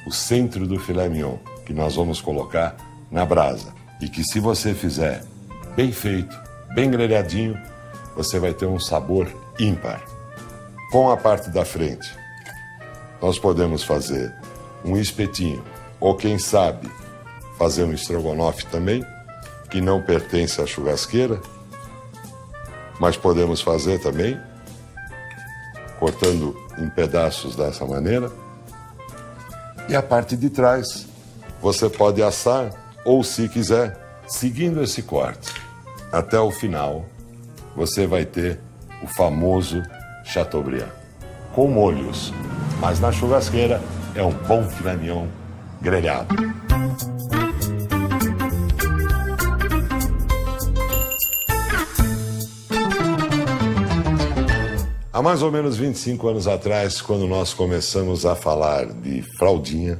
[SPEAKER 1] o centro do filé mignon, que nós vamos colocar na brasa. E que se você fizer bem feito, bem grelhadinho, você vai ter um sabor ímpar. Com a parte da frente, nós podemos fazer um espetinho, ou quem sabe, fazer um estrogonofe também, que não pertence à churrasqueira, mas podemos fazer também, cortando em pedaços dessa maneira. E a parte de trás, você pode assar, ou se quiser, seguindo esse corte, até o final, você vai ter o famoso Chateaubriand, com molhos, mas na churrasqueira é um bom filé mignon grelhado. Há mais ou menos 25 anos atrás, quando nós começamos a falar de fraldinha,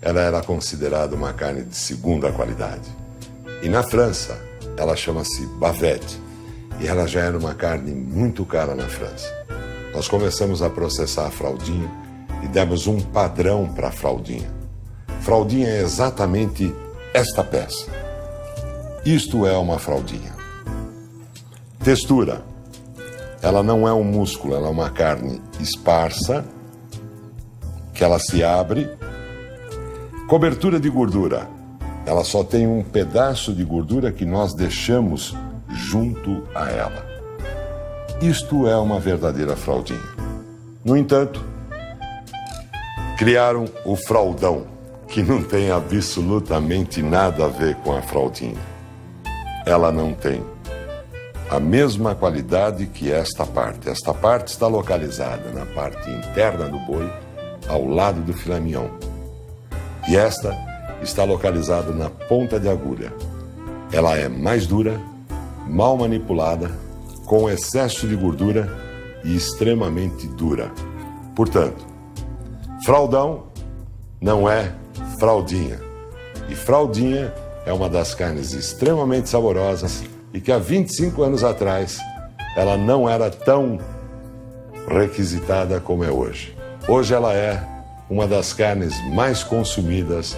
[SPEAKER 1] ela era considerada uma carne de segunda qualidade. E na França, ela chama-se bavette, e ela já era uma carne muito cara na França. Nós começamos a processar a fraldinha e demos um padrão para a fraldinha. Fraldinha é exatamente esta peça. Isto é uma fraldinha. Textura. Ela não é um músculo, ela é uma carne esparsa, que ela se abre. Cobertura de gordura. Ela só tem um pedaço de gordura que nós deixamos junto a ela. Isto é uma verdadeira fraldinha. No entanto, criaram o fraldão, que não tem absolutamente nada a ver com a fraldinha. Ela não tem a mesma qualidade que esta parte. Esta parte está localizada na parte interna do boi, ao lado do filé mignon. E esta está localizada na ponta de agulha. Ela é mais dura, mal manipulada, com excesso de gordura e extremamente dura. Portanto, fraldão não é fraldinha. E fraldinha é uma das carnes extremamente saborosas e que há 25 anos atrás ela não era tão requisitada como é hoje. Hoje ela é uma das carnes mais consumidas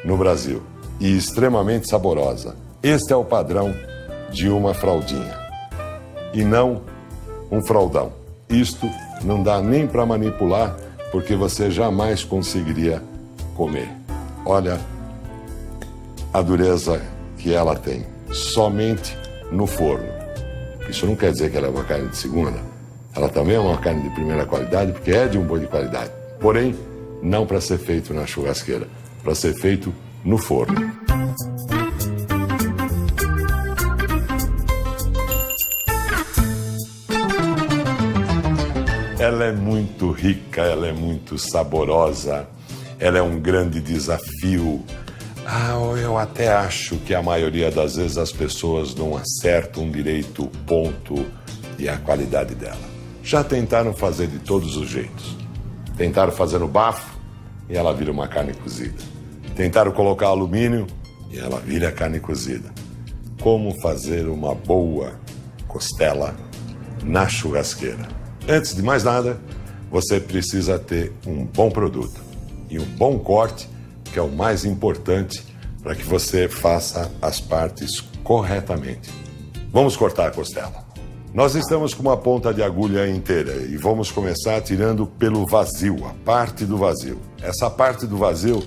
[SPEAKER 1] no Brasil e extremamente saborosa. Este é o padrão de uma fraldinha e não um fraldão. Isto não dá nem para manipular, porque você jamais conseguiria comer. Olha a dureza que ela tem, somente no forno. Isso não quer dizer que ela é uma carne de segunda. Ela também é uma carne de primeira qualidade, porque é de um boi de qualidade. Porém, não para ser feito na churrasqueira, para ser feito no forno. Ela é muito rica, ela é muito saborosa, ela é um grande desafio. Eu até acho que a maioria das vezes as pessoas não acertam direito o ponto e a qualidade dela. Já tentaram fazer de todos os jeitos. Tentaram fazer no bafo e ela vira uma carne cozida. Tentaram colocar alumínio e ela vira carne cozida. Como fazer uma boa costela na churrasqueira? Antes de mais nada, você precisa ter um bom produto e um bom corte, que é o mais importante para que você faça as partes corretamente. Vamos cortar a costela. Nós estamos com uma ponta de agulha inteira e vamos começar tirando pelo vazio, a parte do vazio. Essa parte do vazio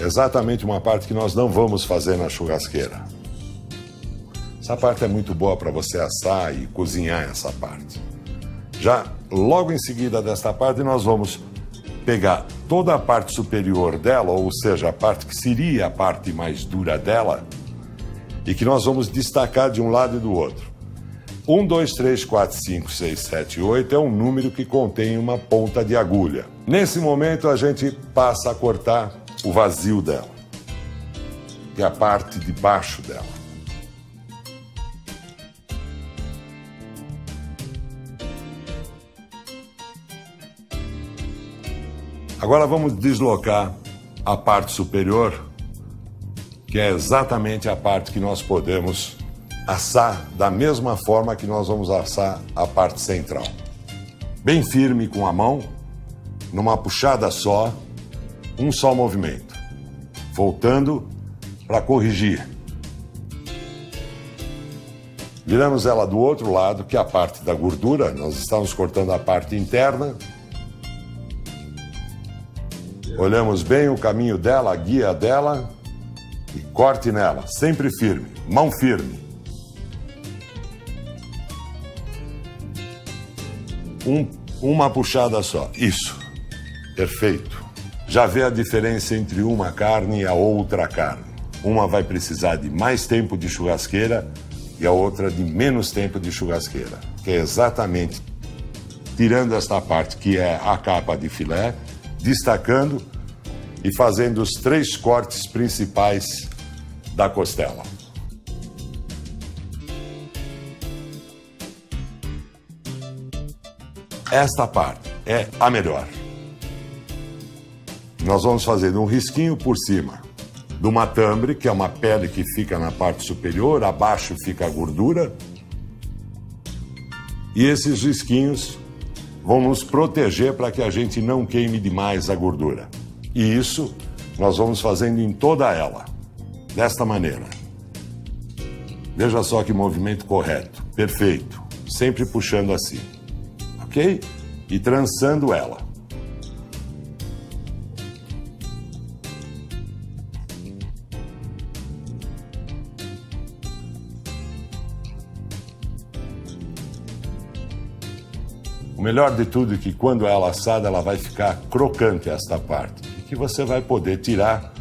[SPEAKER 1] é exatamente uma parte que nós não vamos fazer na churrasqueira. Essa parte é muito boa para você assar e cozinhar essa parte. Já logo em seguida desta parte nós vamos pegar toda a parte superior dela, ou seja, a parte que seria a parte mais dura dela, e que nós vamos destacar de um lado e do outro. 1, 2, 3, 4, 5, 6, 7, 8 é um número que contém uma ponta de agulha. Nesse momento a gente passa a cortar o vazio dela, que é a parte de baixo dela. Agora vamos deslocar a parte superior, que é exatamente a parte que nós podemos assar da mesma forma que nós vamos assar a parte central. Bem firme com a mão, numa puxada só, um só movimento. Voltando para corrigir. Viramos ela do outro lado, que é a parte da gordura. Nós estamos cortando a parte interna. Olhamos bem o caminho dela, a guia dela e corte nela, sempre firme, mão firme. Uma puxada só, isso, perfeito. Já vê a diferença entre uma carne e a outra carne. Uma vai precisar de mais tempo de churrasqueira e a outra de menos tempo de churrasqueira, que é exatamente tirando esta parte que é a capa de filé, destacando e fazendo os 3 cortes principais da costela. Esta parte é a melhor. Nós vamos fazer um risquinho por cima do matambre, que é uma pele que fica na parte superior, abaixo fica a gordura. E esses risquinhos vão nos proteger para que a gente não queime demais a gordura. E isso nós vamos fazendo em toda ela, desta maneira. Veja só que movimento correto, perfeito, sempre puxando assim, ok? E trançando ela. O melhor de tudo é que quando ela é assada, ela vai ficar crocante esta parte, e que você vai poder tirar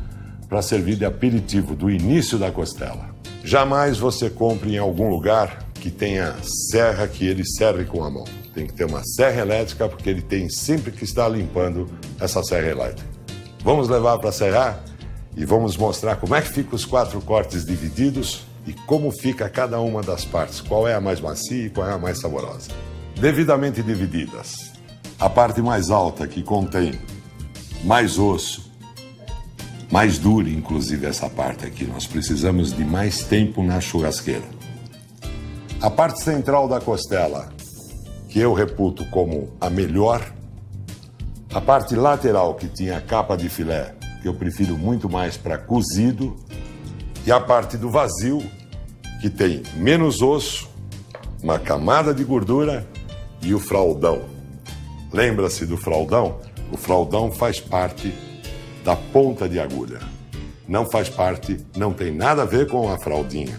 [SPEAKER 1] para servir de aperitivo do início da costela. Jamais você compre em algum lugar que tenha serra que ele serve com a mão. Tem que ter uma serra elétrica, porque ele tem sempre que estar limpando essa serra elétrica. Vamos levar para serrar e vamos mostrar como é que ficam os 4 cortes divididos e como fica cada uma das partes, qual é a mais macia e qual é a mais saborosa. Devidamente divididas. A parte mais alta, que contém mais osso, mais dura, inclusive essa parte aqui. Nós precisamos de mais tempo na churrasqueira. A parte central da costela, que eu reputo como a melhor, A parte lateral, que tinha a capa de filé, que eu prefiro muito mais para cozido, e a parte do vazio, que tem menos osso, uma camada de gordura e o fraldão. Lembra-se do fraldão? O fraldão faz parte da ponta de agulha. Não faz parte, não tem nada a ver com a fraldinha.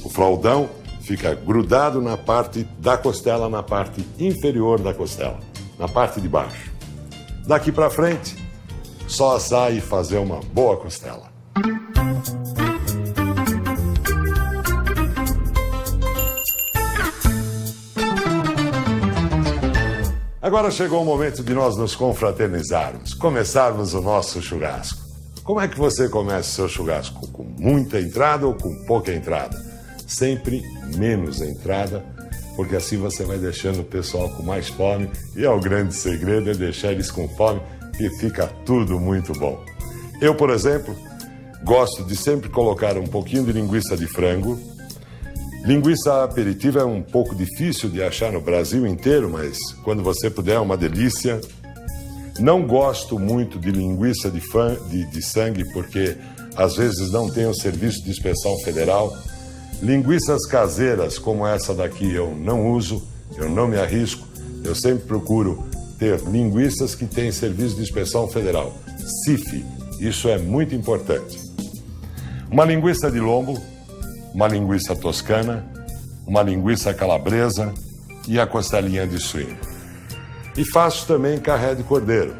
[SPEAKER 1] O fraldão fica grudado na parte da costela, na parte inferior da costela, na parte de baixo. Daqui para frente, só assar e fazer uma boa costela. Agora chegou o momento de nós nos confraternizarmos, começarmos o nosso churrasco. Como é que você começa o seu churrasco? Com muita entrada ou com pouca entrada? Sempre menos entrada, porque assim você vai deixando o pessoal com mais fome, e o grande segredo é deixar eles com fome, e fica tudo muito bom. Eu, por exemplo, gosto de sempre colocar um pouquinho de linguiça de frango. Linguiça aperitiva é um pouco difícil de achar no Brasil inteiro, mas quando você puder é uma delícia. Não gosto muito de linguiça de sangue, porque às vezes não tem o serviço de inspeção federal. Linguiças caseiras como essa daqui eu não uso, eu não me arrisco. Eu sempre procuro ter linguiças que têm serviço de inspeção federal, CIF, isso é muito importante. Uma linguiça de lombo, uma linguiça toscana, uma linguiça calabresa e a costelinha de suíno. E faço também carré de cordeiro.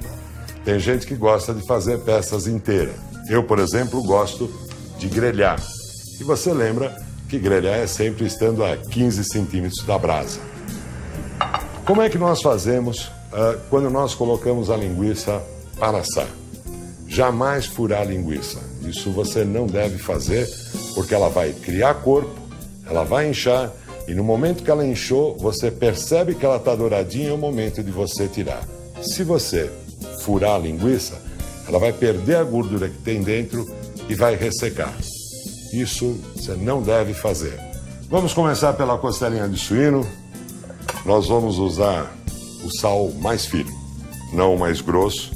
[SPEAKER 1] Tem gente que gosta de fazer peças inteiras. Eu, por exemplo, gosto de grelhar. E você lembra que grelhar é sempre estando a 15 centímetros da brasa. Como é que nós fazemos quando nós colocamos a linguiça para assar? Jamais furar a linguiça. Isso você não deve fazer, porque ela vai criar corpo, ela vai inchar, e no momento que ela inchou, você percebe que ela está douradinha, é o momento de você tirar. Se você furar a linguiça, ela vai perder a gordura que tem dentro e vai ressecar. Isso você não deve fazer. Vamos começar pela costelinha de suíno. Nós vamos usar o sal mais fino, não o mais grosso.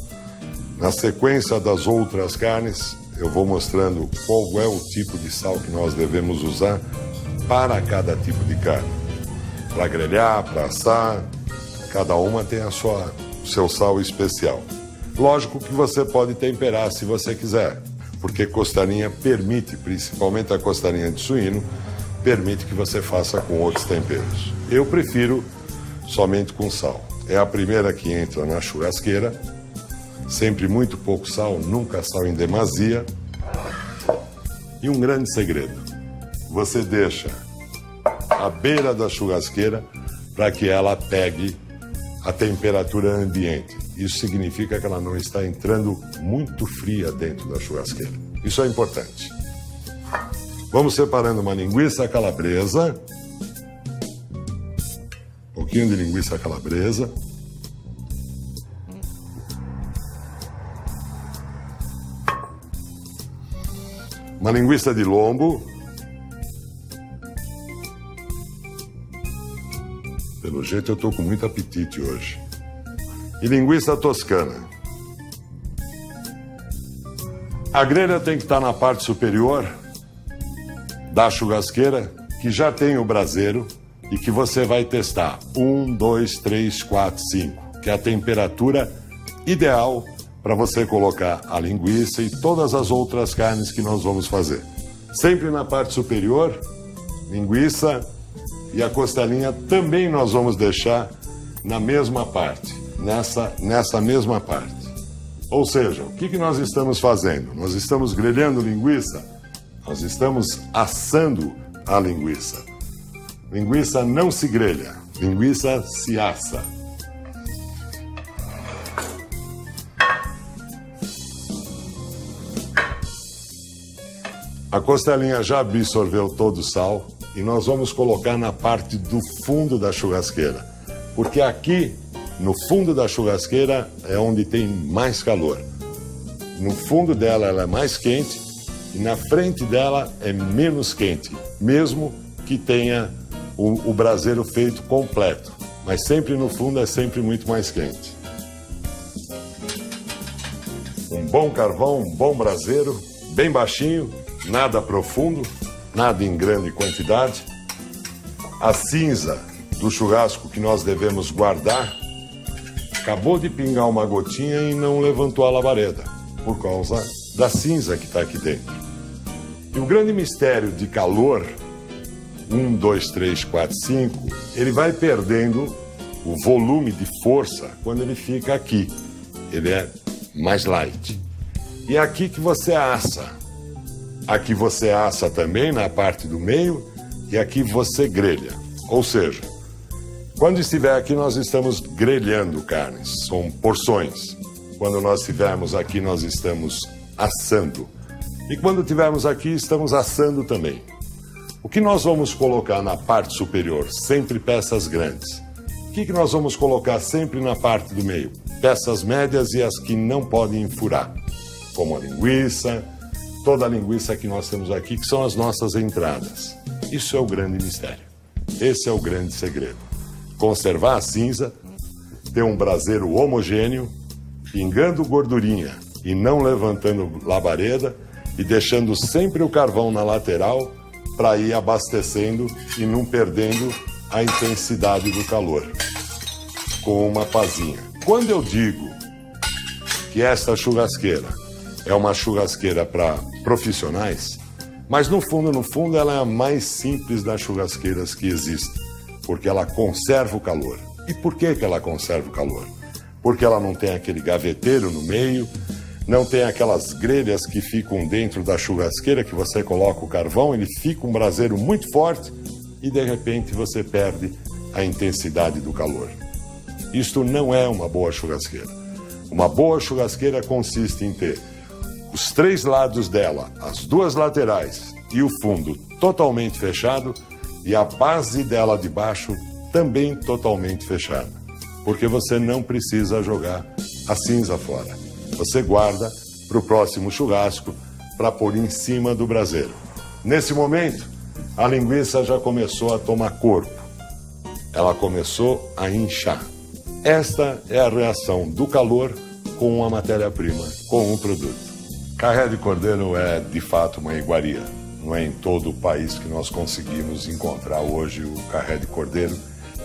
[SPEAKER 1] Na sequência das outras carnes, eu vou mostrando qual é o tipo de sal que nós devemos usar para cada tipo de carne. Para grelhar, para assar, cada uma tem o seu sal especial. Lógico que você pode temperar se você quiser, porque costelinha permite, principalmente a costelinha de suíno, permite que você faça com outros temperos. Eu prefiro somente com sal. É a primeira que entra na churrasqueira. Sempre muito pouco sal, nunca sal em demasia. E um grande segredo: você deixa a beira da churrasqueira para que ela pegue a temperatura ambiente. Isso significa que ela não está entrando muito fria dentro da churrasqueira. Isso é importante. Vamos separando uma linguiça calabresa. Um pouquinho de linguiça calabresa. Uma linguiça de lombo. Pelo jeito eu estou com muito apetite hoje. E linguiça toscana. A grelha tem que estar na parte superior da churrasqueira, que já tem o braseiro e que você vai testar 1, 2, 3, 4, 5, que é a temperatura ideal para você colocar a linguiça e todas as outras carnes que nós vamos fazer. Sempre na parte superior, linguiça, e a costelinha também nós vamos deixar na mesma parte, nessa mesma parte. Ou seja, o que nós estamos fazendo? Nós estamos grelhando linguiça, nós estamos assando a linguiça. Linguiça não se grelha, linguiça se assa. A costelinha já absorveu todo o sal e nós vamos colocar na parte do fundo da churrasqueira, porque aqui no fundo da churrasqueira é onde tem mais calor. No fundo dela ela é mais quente e na frente dela é menos quente, mesmo que tenha o braseiro feito completo, mas sempre no fundo é sempre muito mais quente. bom carvão, um bom braseiro, bem baixinho, nada profundo, nada em grande quantidade. A cinza do churrasco que nós devemos guardar acabou de pingar uma gotinha e não levantou a labareda, por causa da cinza que está aqui dentro. E o grande mistério de calor, 1, 2, 3, 4, 5, ele vai perdendo o volume de força quando ele fica aqui. Ele é mais light. E é aqui que você assa. Aqui você assa também na parte do meio e aqui você grelha. Ou seja, quando estiver aqui nós estamos grelhando carnes, são porções. Quando nós estivermos aqui nós estamos assando. E quando estivermos aqui estamos assando também. O que nós vamos colocar na parte superior? Sempre peças grandes. O que nós vamos colocar sempre na parte do meio? Peças médias e as que não podem furar, como a linguiça, toda a linguiça que nós temos aqui, que são as nossas entradas. Isso é o grande mistério. Esse é o grande segredo. Conservar a cinza, ter um braseiro homogêneo, pingando gordurinha e não levantando labareda e deixando sempre o carvão na lateral para ir abastecendo e não perdendo a intensidade do calor, com uma pazinha. Quando eu digo que esta churrasqueira é uma churrasqueira para profissionais, mas no fundo ela é a mais simples das churrasqueiras que existem, porque ela conserva o calor. E por que ela conserva o calor? Porque ela não tem aquele gaveteiro no meio, não tem aquelas grelhas que ficam dentro da churrasqueira que você coloca o carvão, ele fica um braseiro muito forte e de repente você perde a intensidade do calor. Isto não é uma boa churrasqueira. Uma boa churrasqueira consiste em ter os 3 lados dela, as 2 laterais e o fundo totalmente fechado e a base dela de baixo também totalmente fechada. Porque você não precisa jogar a cinza fora. Você guarda para o próximo churrasco para pôr em cima do braseiro. Nesse momento, a linguiça já começou a tomar corpo. Ela começou a inchar. Esta é a reação do calor com a matéria-prima, com o produto. Carré de cordeiro é, de fato, uma iguaria. Não é em todo o país que nós conseguimos encontrar hoje o carré de cordeiro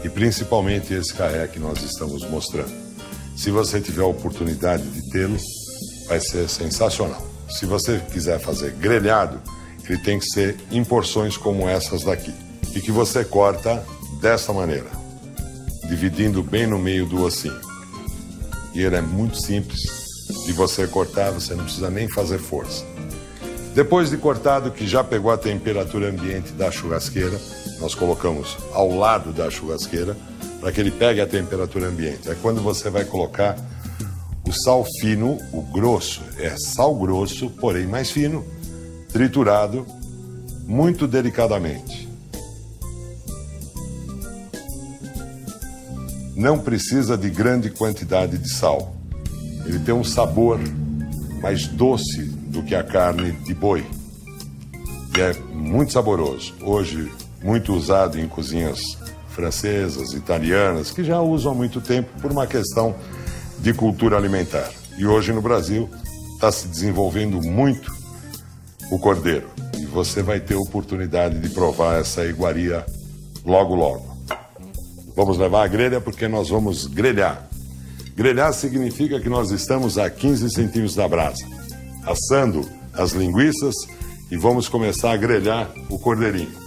[SPEAKER 1] e principalmente esse carré que nós estamos mostrando. Se você tiver a oportunidade de tê-lo, vai ser sensacional. Se você quiser fazer grelhado, ele tem que ser em porções como essas daqui. E que você corta dessa maneira, dividindo bem no meio do ossinho. E ele é muito simples de você cortar, você não precisa nem fazer força. Depois de cortado, que já pegou a temperatura ambiente da churrasqueira, nós colocamos ao lado da churrasqueira, para que ele pegue a temperatura ambiente. É quando você vai colocar o sal fino, o grosso, é sal grosso, porém mais fino, triturado, muito delicadamente. Não precisa de grande quantidade de sal. Ele tem um sabor mais doce do que a carne de boi. E é muito saboroso. Hoje, muito usado em cozinhas francesas, italianas, que já usam há muito tempo por uma questão de cultura alimentar. E hoje no Brasil está se desenvolvendo muito o cordeiro. E você vai ter a oportunidade de provar essa iguaria logo, logo. Vamos levar a grelha porque nós vamos grelhar. Grelhar significa que nós estamos a 15 centímetros da brasa, assando as linguiças e vamos começar a grelhar o cordeirinho.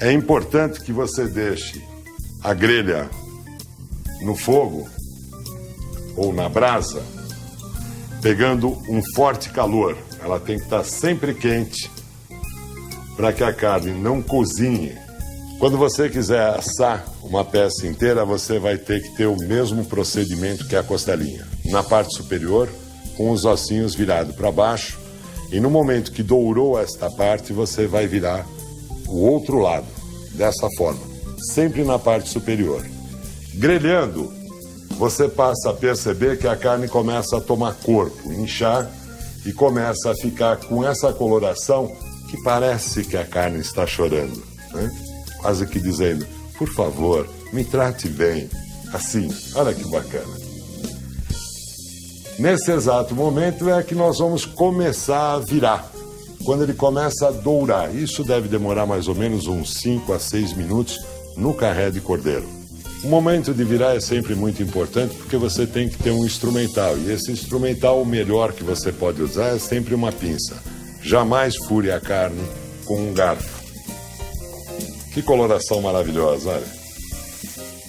[SPEAKER 1] É importante que você deixe a grelha no fogo ou na brasa, pegando um forte calor. Ela tem que estar sempre quente para que a carne não cozinhe. Quando você quiser assar uma peça inteira, você vai ter que ter o mesmo procedimento que a costelinha. Na parte superior, com os ossinhos virados para baixo, e no momento que dourou esta parte, você vai virar o outro lado, dessa forma, sempre na parte superior. Grelhando, você passa a perceber que a carne começa a tomar corpo, inchar, e começa a ficar com essa coloração que parece que a carne está chorando, né? Quase que dizendo, por favor, me trate bem. Assim, olha que bacana. Nesse exato momento é que nós vamos começar a virar. Quando ele começa a dourar, isso deve demorar mais ou menos uns 5 a 6 minutos no carré de cordeiro. O momento de virar é sempre muito importante porque você tem que ter um instrumental. E esse instrumental, o melhor que você pode usar é sempre uma pinça. Jamais fure a carne com um garfo. Que coloração maravilhosa, olha.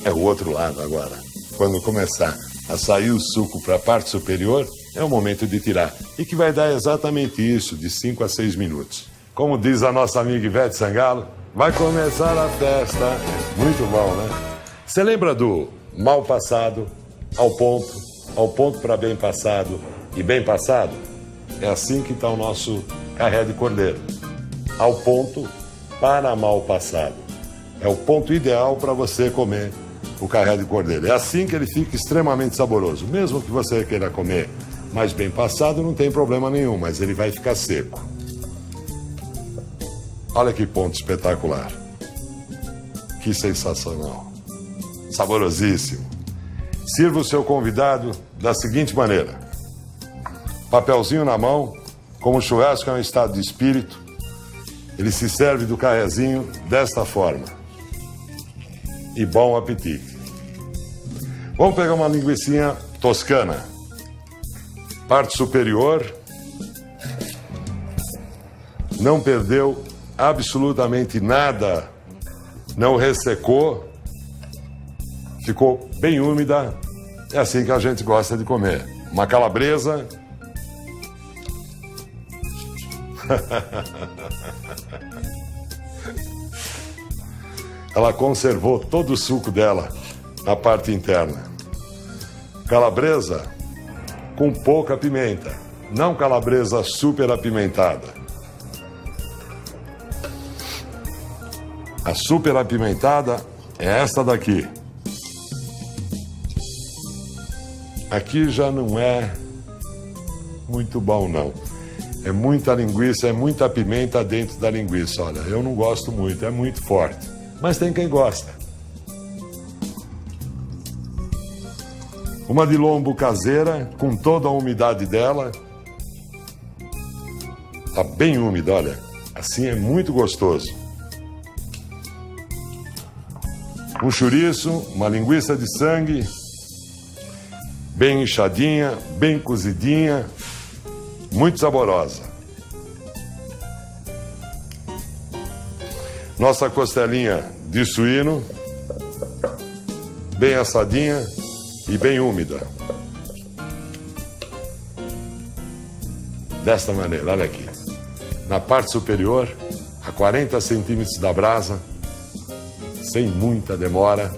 [SPEAKER 1] É o outro lado agora. Quando começar a sair o suco para a parte superior, é o momento de tirar. E que vai dar exatamente isso, de 5 a 6 minutos. Como diz a nossa amiga Ivete Sangalo, vai começar a festa. Muito bom, né? Você lembra do mal passado, ao ponto para bem passado e bem passado? É assim que está o nosso carré de cordeiro. Ao ponto para mal passado. É o ponto ideal para você comer o carré de cordeiro. É assim que ele fica extremamente saboroso. Mesmo que você queira comer mais bem passado, não tem problema nenhum, mas ele vai ficar seco. Olha que ponto espetacular. Que sensacional. Saborosíssimo. Sirva o seu convidado da seguinte maneira. Papelzinho na mão, como o churrasco é um estado de espírito, ele se serve do carrezinho desta forma. E bom apetite. Vamos pegar uma linguicinha toscana. Parte superior. Não perdeu absolutamente nada. Não ressecou. Ficou bem úmida. É assim que a gente gosta de comer. Uma calabresa. Ela conservou todo o suco dela na parte interna. Calabresa com pouca pimenta, não calabresa super apimentada. A super apimentada é esta daqui. Aqui já não é muito bom, não. É muita linguiça, é muita pimenta dentro da linguiça. Olha, eu não gosto muito, é muito forte. Mas tem quem gosta. Uma de lombo caseira, com toda a umidade dela. Tá bem úmida, olha. Assim é muito gostoso. Um chouriço, uma linguiça de sangue, bem inchadinha, bem cozidinha, muito saborosa. Nossa costelinha de suíno, bem assadinha e bem úmida. Desta maneira, olha aqui. Na parte superior, a 40 centímetros da brasa, sem muita demora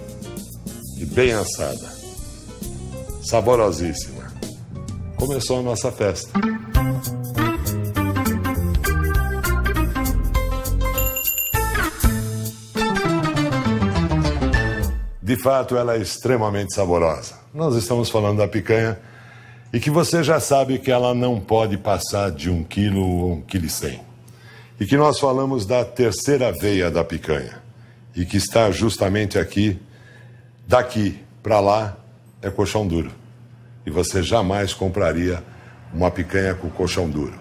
[SPEAKER 1] e bem assada. Saborosíssima. Começou a nossa festa. De fato, ela é extremamente saborosa. Nós estamos falando da picanha e que você já sabe que ela não pode passar de 1 quilo ou 1,1 kg. E que nós falamos da terceira veia da picanha e que está justamente aqui, daqui para lá, é colchão duro. E você jamais compraria uma picanha com colchão duro.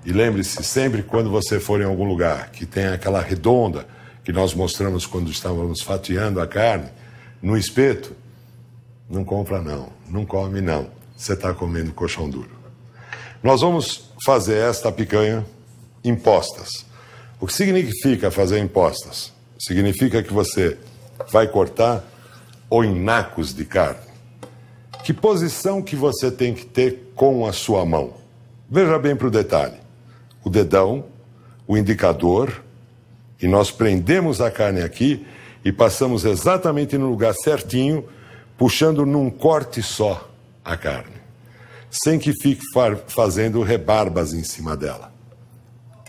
[SPEAKER 1] E lembre-se, sempre quando você for em algum lugar que tem aquela redonda que nós mostramos quando estávamos fatiando a carne, no espeto, não compra não, não come não. Você está comendo colchão duro. Nós vamos fazer esta picanha em postas. O que significa fazer em postas? Significa que você vai cortar ou em nacos de carne. Que posição que você tem que ter com a sua mão? Veja bem para o detalhe. O dedão, o indicador, e nós prendemos a carne aqui e passamos exatamente no lugar certinho, puxando num corte só a carne, sem que fique fazendo rebarbas em cima dela.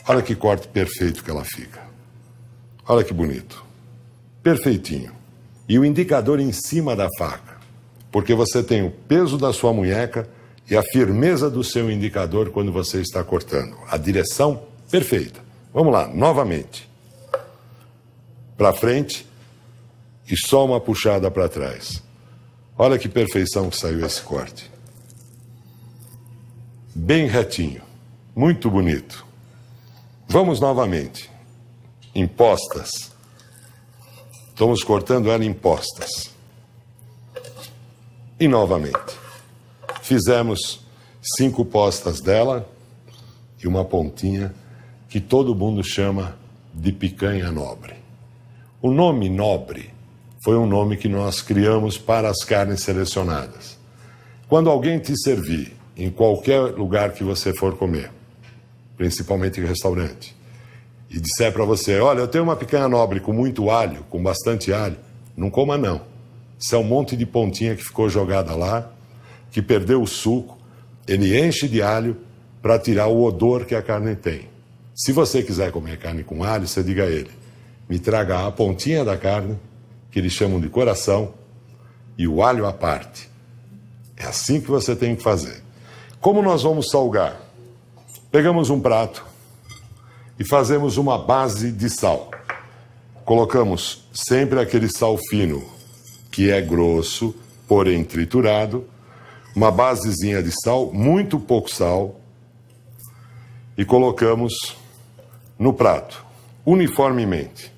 [SPEAKER 1] Olha que corte perfeito que ela fica. Olha que bonito. Perfeitinho. E o indicador em cima da faca, porque você tem o peso da sua munheca e a firmeza do seu indicador quando você está cortando. A direção perfeita. Vamos lá, novamente. Para frente. E só uma puxada para trás. Olha que perfeição que saiu esse corte. bem retinho, muito bonito. Vamos novamente. Em postas. Estamos cortando ela em postas. E novamente. Fizemos 5 postas dela e uma pontinha que todo mundo chama de picanha nobre. O nome nobre foi um nome que nós criamos para as carnes selecionadas. Quando alguém te servir em qualquer lugar que você for comer, principalmente em restaurante, e disser para você, olha, eu tenho uma picanha nobre com muito alho, com bastante alho, não coma não. Isso é um monte de pontinha que ficou jogada lá, que perdeu o suco, ele enche de alho para tirar o odor que a carne tem. Se você quiser comer carne com alho, você diga a ele, me traga a pontinha da carne, que eles chamam de coração, e o alho à parte. É assim que você tem que fazer. Como nós vamos salgar? Pegamos um prato e fazemos uma base de sal. Colocamos sempre aquele sal fino, que é grosso, porém triturado, uma basezinha de sal, muito pouco sal, e colocamos no prato, uniformemente.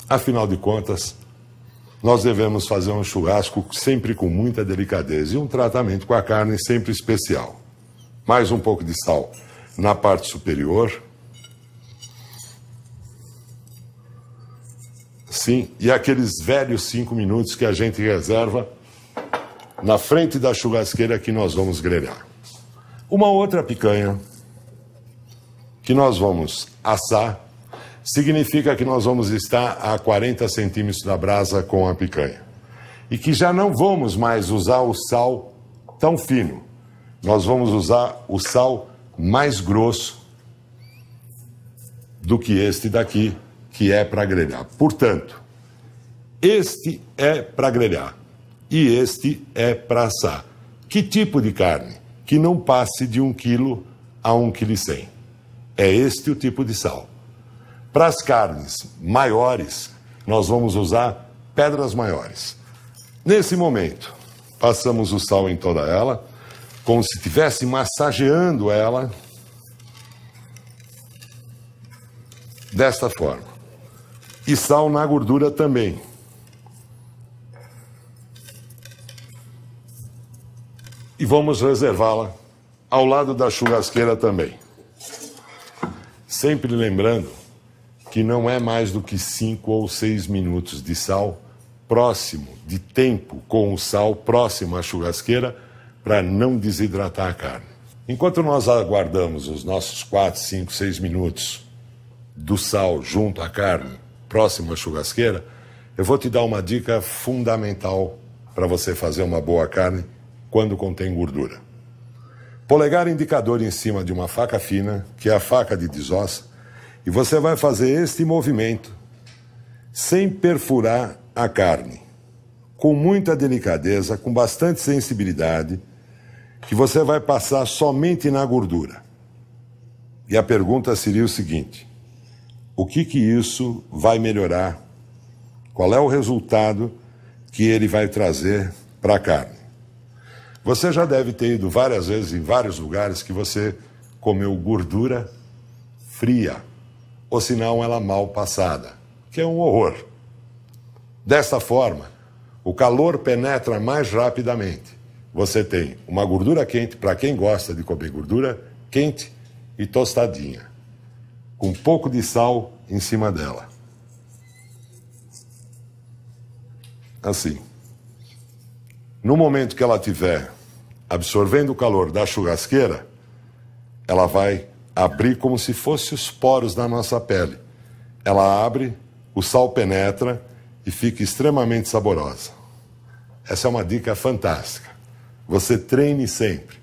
[SPEAKER 1] Afinal de contas, nós devemos fazer um churrasco sempre com muita delicadeza e um tratamento com a carne sempre especial. Mais um pouco de sal na parte superior. Sim, e aqueles velhos 5 minutos que a gente reserva na frente da churrasqueira que nós vamos grelhar. Uma outra picanha que nós vamos assar significa que nós vamos estar a 40 centímetros da brasa com a picanha. E que já não vamos mais usar o sal tão fino. Nós vamos usar o sal mais grosso do que este daqui, que é para grelhar. Portanto, este é para grelhar e este é para assar. Que tipo de carne? Que não passe de 1 quilo a 1,1 kg. É este o tipo de sal. Para as carnes maiores, nós vamos usar pedras maiores. Nesse momento, passamos o sal em toda ela, como se estivesse massageando ela, desta forma. E sal na gordura também. E vamos reservá-la ao lado da churrasqueira também. Sempre lembrando que não é mais do que 5 ou 6 minutos de sal próximo, de tempo com o sal próximo à churrasqueira, para não desidratar a carne. Enquanto nós aguardamos os nossos 4, 5, 6 minutos do sal junto à carne, próximo à churrasqueira, eu vou te dar uma dica fundamental para você fazer uma boa carne quando contém gordura. Polegar indicador em cima de uma faca fina, que é a faca de desossa, e você vai fazer este movimento sem perfurar a carne, com muita delicadeza, com bastante sensibilidade, que você vai passar somente na gordura. E a pergunta seria o seguinte: o que isso vai melhorar? Qual é o resultado que ele vai trazer para a carne? Você já deve ter ido várias vezes em vários lugares que você comeu gordura fria, ou senão ela mal passada, que é um horror. Desta forma, o calor penetra mais rapidamente. Você tem uma gordura quente, para quem gosta de comer gordura quente e tostadinha, com um pouco de sal em cima dela. Assim. No momento que ela estiver absorvendo o calor da churrasqueira, ela vai abrir como se fossem os poros da nossa pele. Ela abre, o sal penetra e fica extremamente saborosa. Essa é uma dica fantástica. Você treine sempre.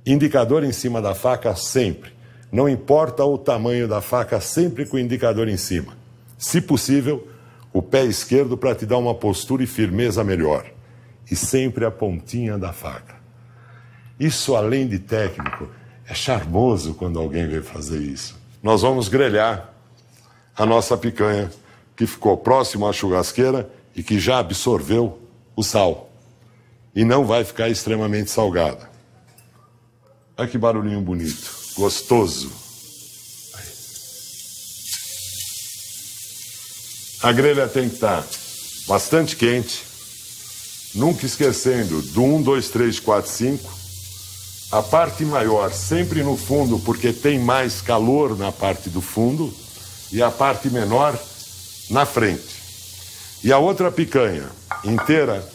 [SPEAKER 1] Indicador em cima da faca sempre. Não importa o tamanho da faca, sempre com o indicador em cima. Se possível, o pé esquerdo para te dar uma postura e firmeza melhor. E sempre a pontinha da faca. Isso, além de técnico, é charmoso quando alguém vem fazer isso. Nós vamos grelhar a nossa picanha, que ficou próximo à churrasqueira e que já absorveu o sal. E não vai ficar extremamente salgada. Olha que barulhinho bonito, gostoso. A grelha tem que estar bastante quente, nunca esquecendo do 1, 2, 3, 4, 5. A parte maior sempre no fundo, porque tem mais calor na parte do fundo, e a parte menor na frente. E a outra picanha inteira,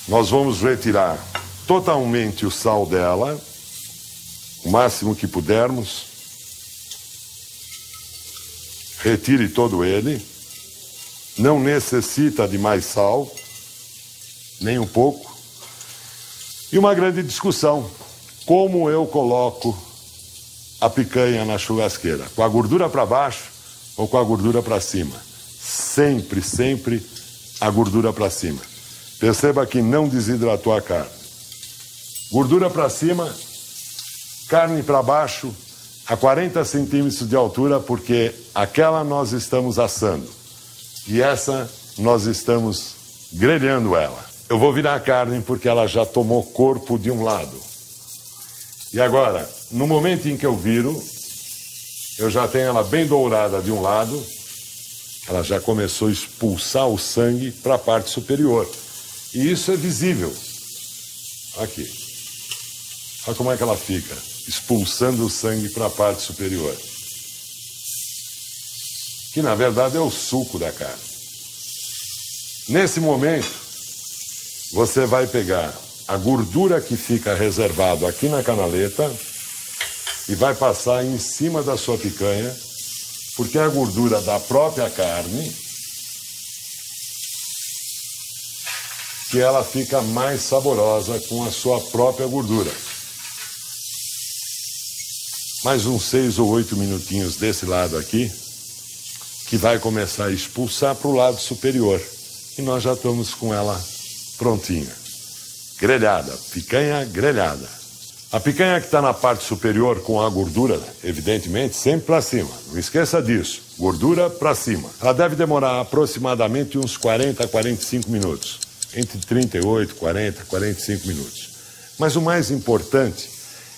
[SPEAKER 1] nós vamos retirar totalmente o sal dela, o máximo que pudermos. Retire todo ele. Não necessita de mais sal, nem um pouco. E uma grande discussão: como eu coloco a picanha na churrasqueira? Com a gordura para baixo ou com a gordura para cima? Sempre, sempre a gordura para cima. Perceba que não desidratou a carne. Gordura para cima, carne para baixo, a 40 centímetros de altura, porque aquela nós estamos assando. E essa nós estamos grelhando ela. Eu vou virar a carne porque ela já tomou corpo de um lado. E agora, no momento em que eu viro, eu já tenho ela bem dourada de um lado. Ela já começou a expulsar o sangue para a parte superior. E isso é visível. Aqui. Olha como é que ela fica, expulsando o sangue para a parte superior. Que na verdade é o suco da carne. Nesse momento, você vai pegar a gordura que fica reservado aqui na canaleta e vai passar em cima da sua picanha, porque é a gordura da própria carne que ela fica mais saborosa com a sua própria gordura. Mais uns 6 ou 8 minutinhos desse lado aqui, que vai começar a expulsar para o lado superior. E nós já estamos com ela prontinha. Grelhada, picanha grelhada. A picanha que está na parte superior com a gordura, evidentemente, sempre para cima. Não esqueça disso. Gordura para cima. Ela deve demorar aproximadamente uns 40 a 45 minutos. Entre 38, 40, 45 minutos. Mas o mais importante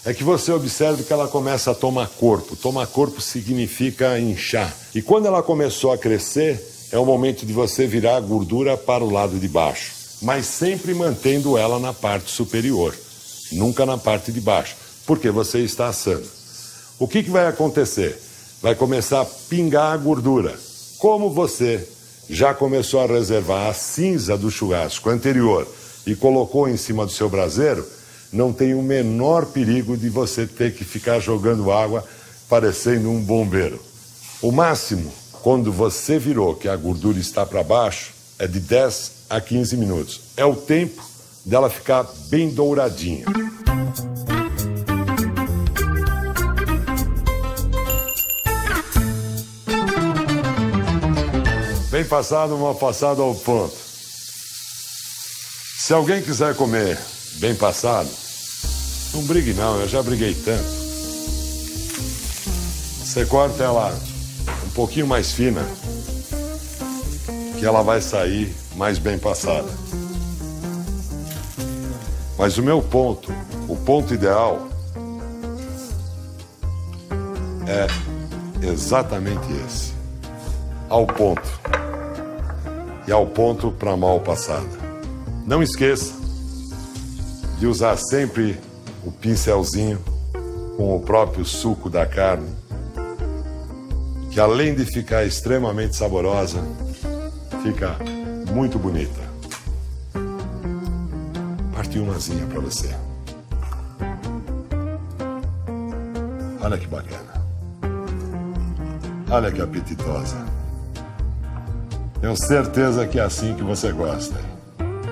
[SPEAKER 1] é que você observe que ela começa a tomar corpo. Tomar corpo significa inchar. E quando ela começou a crescer, é o momento de você virar a gordura para o lado de baixo. Mas sempre mantendo ela na parte superior. Nunca na parte de baixo. Porque você está assando. O que vai acontecer? Vai começar a pingar a gordura. Como você já começou a reservar a cinza do churrasco anterior e colocou em cima do seu braseiro, não tem o menor perigo de você ter que ficar jogando água parecendo um bombeiro. O máximo, quando você virou que a gordura está para baixo, é de 10 a 15 minutos. É o tempo dela ficar bem douradinha. Bem passado, mal passado ao ponto. Se alguém quiser comer bem passado, não brigue não, eu já briguei tanto. Você corta ela um pouquinho mais fina, que ela vai sair mais bem passada. Mas o meu ponto, o ponto ideal, é exatamente esse. Ao ponto. E ao ponto para mal passada. Não esqueça de usar sempre o pincelzinho com o próprio suco da carne, que além de ficar extremamente saborosa, fica muito bonita. Parti umazinha para você. Olha que bacana. Olha que apetitosa. Tenho certeza que é assim que você gosta.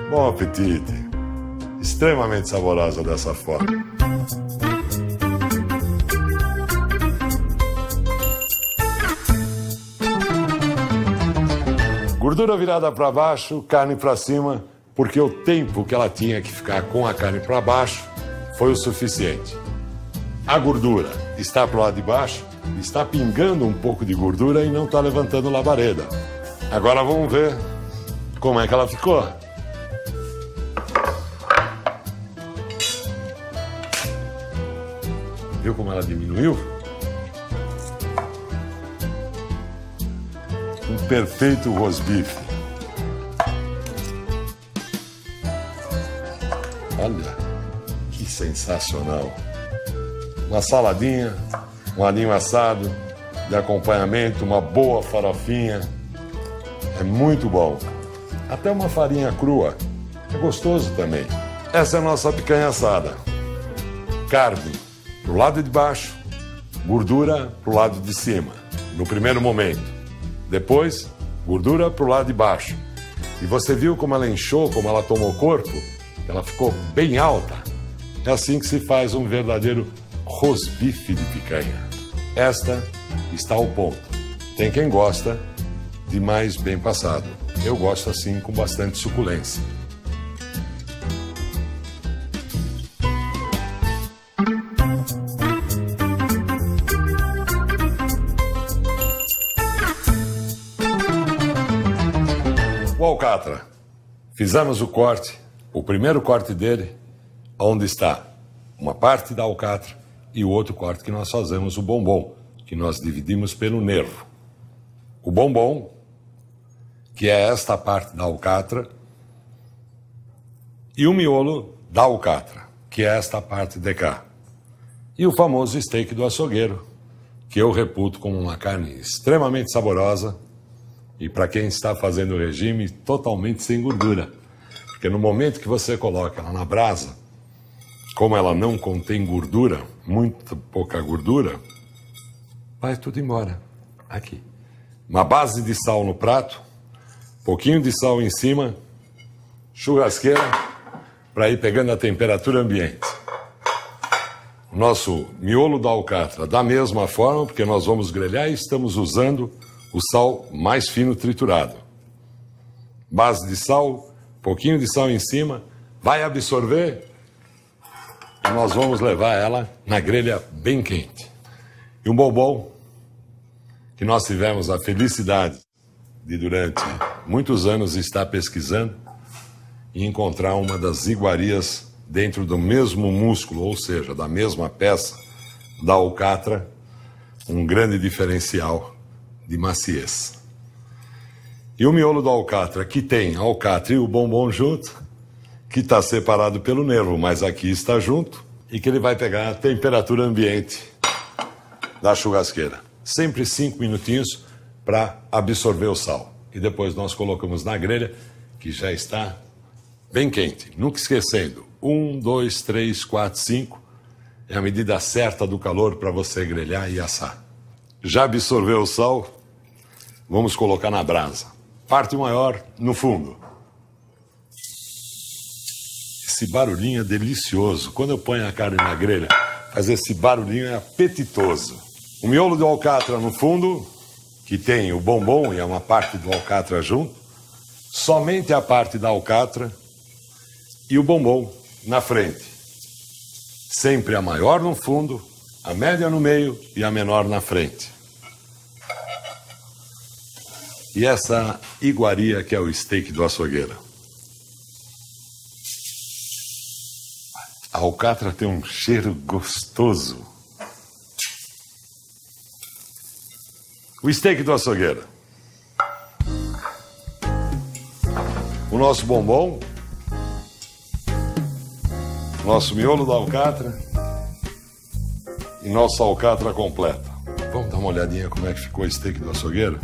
[SPEAKER 1] Bom apetite. Extremamente saborosa dessa forma. Gordura virada para baixo, carne para cima, porque o tempo que ela tinha que ficar com a carne para baixo foi o suficiente. A gordura está para o lado de baixo, está pingando um pouco de gordura e não está levantando labareda. Agora vamos ver como é que ela ficou. Viu como ela diminuiu? Um perfeito rosbife. Olha, que sensacional. Uma saladinha, um alinho assado, de acompanhamento, uma boa farofinha. É muito bom. Até uma farinha crua. É gostoso também. Essa é a nossa picanha assada. Carne pro lado de baixo, gordura pro lado de cima, no primeiro momento. Depois, gordura pro lado de baixo. E você viu como ela inchou, como ela tomou corpo? Ela ficou bem alta. É assim que se faz um verdadeiro rosbife de picanha. Esta está ao ponto. Tem quem gosta de mais bem passado. Eu gosto assim, com bastante suculência. O alcatra. Fizemos o corte, o primeiro corte dele, onde está uma parte da alcatra e o outro corte que nós fazemos, o bombom, que nós dividimos pelo nervo. O bombom, que é esta parte da alcatra, e o miolo da alcatra, que é esta parte de cá. E o famoso steak do açougueiro, que eu reputo como uma carne extremamente saborosa e, para quem está fazendo o regime, totalmente sem gordura. Porque no momento que você coloca ela na brasa, como ela não contém gordura, muito pouca gordura, vai tudo embora. Aqui. Uma base de sal no prato, pouquinho de sal em cima, churrasqueira, para ir pegando a temperatura ambiente. O nosso miolo da alcatra, da mesma forma, porque nós vamos grelhar e estamos usando o sal mais fino triturado. Base de sal, pouquinho de sal em cima, vai absorver e nós vamos levar ela na grelha bem quente. E um bombom que nós tivemos a felicidade de, durante muitos anos, estar pesquisando e encontrar uma das iguarias dentro do mesmo músculo, ou seja, da mesma peça da alcatra, um grande diferencial de maciez. E o miolo da alcatra, que tem a alcatra e o bombom junto, que está separado pelo nervo, mas aqui está junto, e que ele vai pegar a temperatura ambiente da churrasqueira. Sempre 5 minutinhos para absorver o sal. E depois nós colocamos na grelha, que já está bem quente. Nunca esquecendo, 1, 2, 3, 4, 5 é a medida certa do calor para você grelhar e assar. Já absorveu o sal? Vamos colocar na brasa. Parte maior no fundo. Esse barulhinho é delicioso. Quando eu ponho a carne na grelha, faz esse barulhinho, é apetitoso. O miolo do alcatra no fundo, que tem o bombom e é uma parte do alcatra junto. Somente a parte da alcatra e o bombom na frente. Sempre a maior no fundo, a média no meio e a menor na frente. E essa iguaria que é o steak do açougueiro. A alcatra tem um cheiro gostoso. O steak do açougueiro. O nosso bombom. Nosso miolo da alcatra. E nossa alcatra completa. Vamos dar uma olhadinha como é que ficou o steak do açougueiro?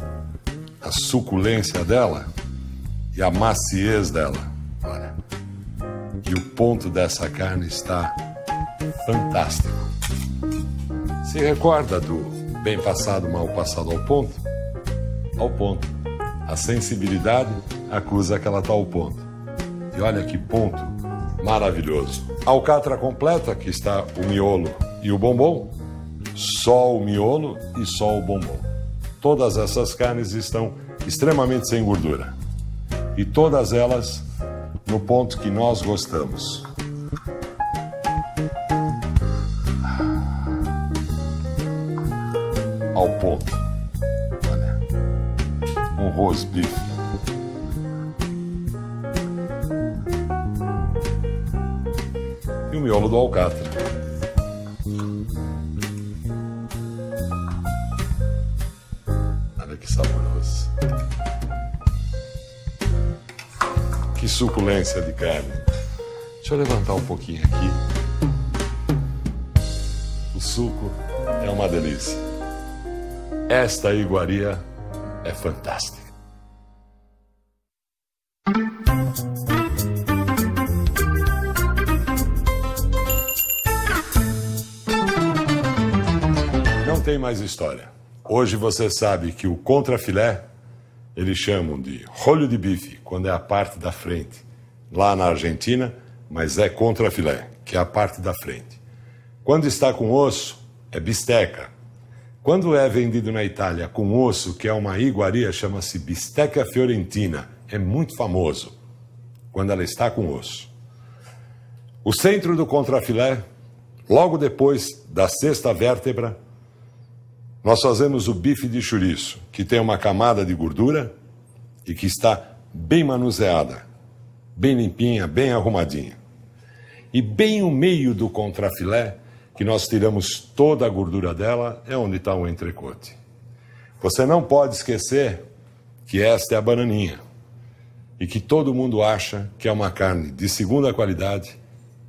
[SPEAKER 1] A suculência dela e a maciez dela. Olha. E o ponto dessa carne está fantástico. Se recorda do bem passado, mal passado ao ponto? Ao ponto. A sensibilidade acusa que ela está ao ponto. E olha que ponto maravilhoso. A alcatra completa, que está o miolo e o bombom. Só o miolo e só o bombom. Todas essas carnes estão extremamente sem gordura. E todas elas no ponto que nós gostamos. Ao ponto. Olha. Um rosbife. E o miolo do alcatra. que suculência de carne. Deixa eu levantar um pouquinho aqui. O suco é uma delícia. Esta iguaria é fantástica. Não tem mais história. Hoje você sabe que o contrafilé, eles chamam de rolho de bife, quando é a parte da frente. Lá na Argentina, mas é contrafilé, que é a parte da frente. Quando está com osso, é bisteca. Quando é vendido na Itália com osso, que é uma iguaria, chama-se bisteca fiorentina. É muito famoso quando ela está com osso. O centro do contrafilé, logo depois da sexta vértebra, nós fazemos o bife de chouriço, que tem uma camada de gordura e que está bem manuseada, bem limpinha, bem arrumadinha. E bem no meio do contrafilé, que nós tiramos toda a gordura dela, é onde está o entrecote. Você não pode esquecer que esta é a bananinha e que todo mundo acha que é uma carne de segunda qualidade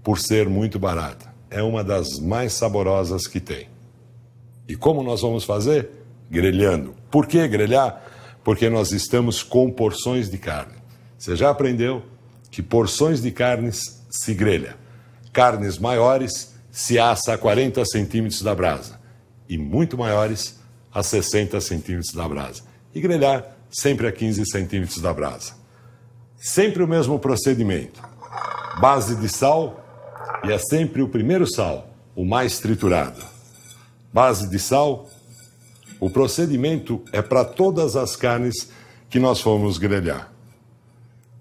[SPEAKER 1] por ser muito barata. É uma das mais saborosas que tem. E como nós vamos fazer? Grelhando. Por que grelhar? Porque nós estamos com porções de carne. Você já aprendeu que porções de carnes se grelha. Carnes maiores se assa a 40 centímetros da brasa e muito maiores a 60 centímetros da brasa. E grelhar sempre a 15 centímetros da brasa. Sempre o mesmo procedimento. Base de sal, e é sempre o primeiro sal, o mais triturado. Base de sal, o procedimento é para todas as carnes que nós fomos grelhar.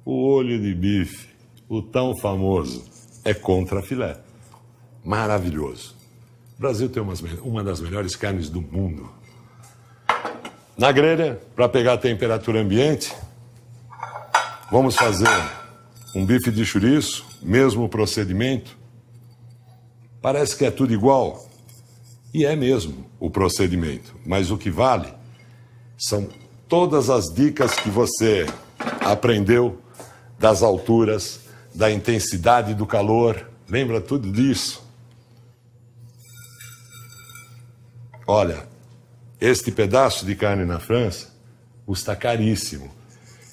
[SPEAKER 1] O olho de bife, o tão famoso, é contrafilé. Maravilhoso. O Brasil tem uma das melhores carnes do mundo. Na grelha, para pegar a temperatura ambiente, vamos fazer um bife de chouriço, mesmo procedimento. Parece que é tudo igual. E é mesmo o procedimento, mas o que vale são todas as dicas que você aprendeu das alturas, da intensidade do calor. Lembra tudo disso? Olha, este pedaço de carne na França custa caríssimo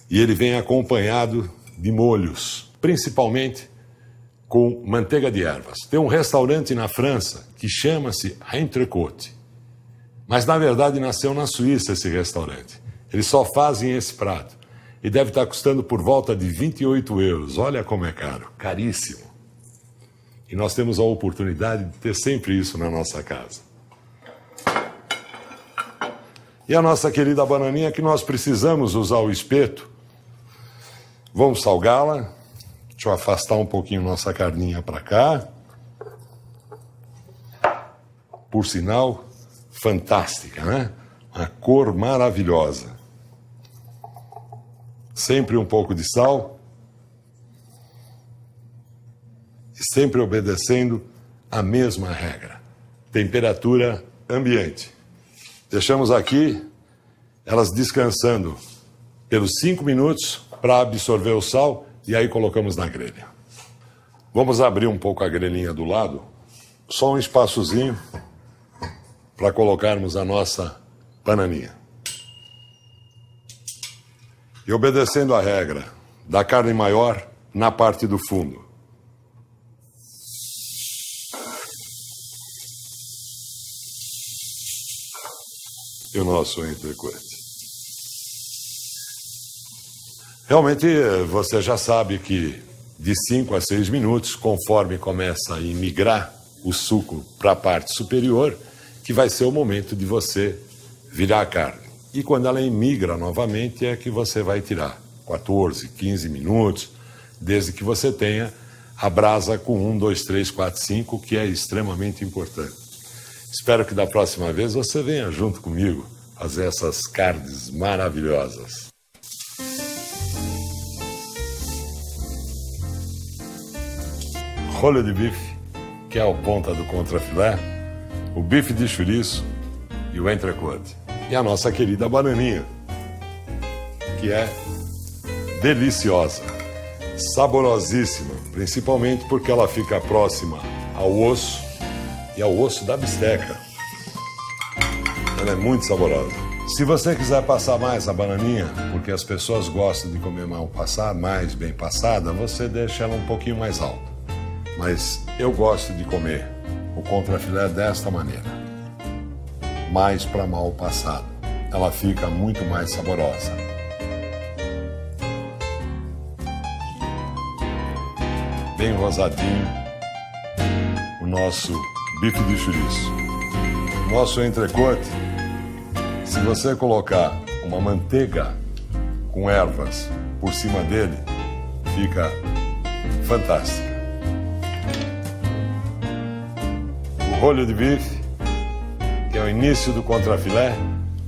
[SPEAKER 1] e ele vem acompanhado de molhos, principalmente com manteiga de ervas. Tem um restaurante na França que chama-se Entrecôte. Mas, na verdade, nasceu na Suíça esse restaurante. Eles só fazem esse prato. E deve estar custando por volta de 28 euros. Olha como é caro. Caríssimo. E nós temos a oportunidade de ter sempre isso na nossa casa. E a nossa querida bananinha, que nós precisamos usar o espeto. Vamos salgá-la. Deixa eu afastar um pouquinho nossa carninha para cá. Por sinal, fantástica, né? Uma cor maravilhosa. Sempre um pouco de sal. E sempre obedecendo a mesma regra. Temperatura ambiente. Deixamos aqui elas descansando pelos 5 minutos para absorver o sal. E aí colocamos na grelha. Vamos abrir um pouco a grelhinha do lado, só um espaçozinho para colocarmos a nossa bananinha. E obedecendo a regra da carne maior na parte do fundo. E o nosso entrecote. Realmente, você já sabe que de 5 a 6 minutos, conforme começa a migrar o suco para a parte superior, que vai ser o momento de você virar a carne. E quando ela emigra novamente, é que você vai tirar 14, 15 minutos, desde que você tenha a brasa com 1, 2, 3, 4, 5, que é extremamente importante. Espero que da próxima vez você venha junto comigo fazer essas carnes maravilhosas. Rolho de bife, que é a ponta do contrafilé, o bife de chouriço e o entrecote. E a nossa querida bananinha, que é deliciosa. saborosíssima, principalmente porque ela fica próxima ao osso e ao osso da bisteca. Ela é muito saborosa. Se você quiser passar mais a bananinha, porque as pessoas gostam de comer mais bem passada, você deixa ela um pouquinho mais alta. Mas eu gosto de comer o contrafilé desta maneira, mais para mal passado. Ela fica muito mais saborosa. Bem rosadinho o nosso bife de chouriço. Nosso entrecote, se você colocar uma manteiga com ervas por cima dele, fica fantástica. O rolho de bife, que é o início do contrafilé,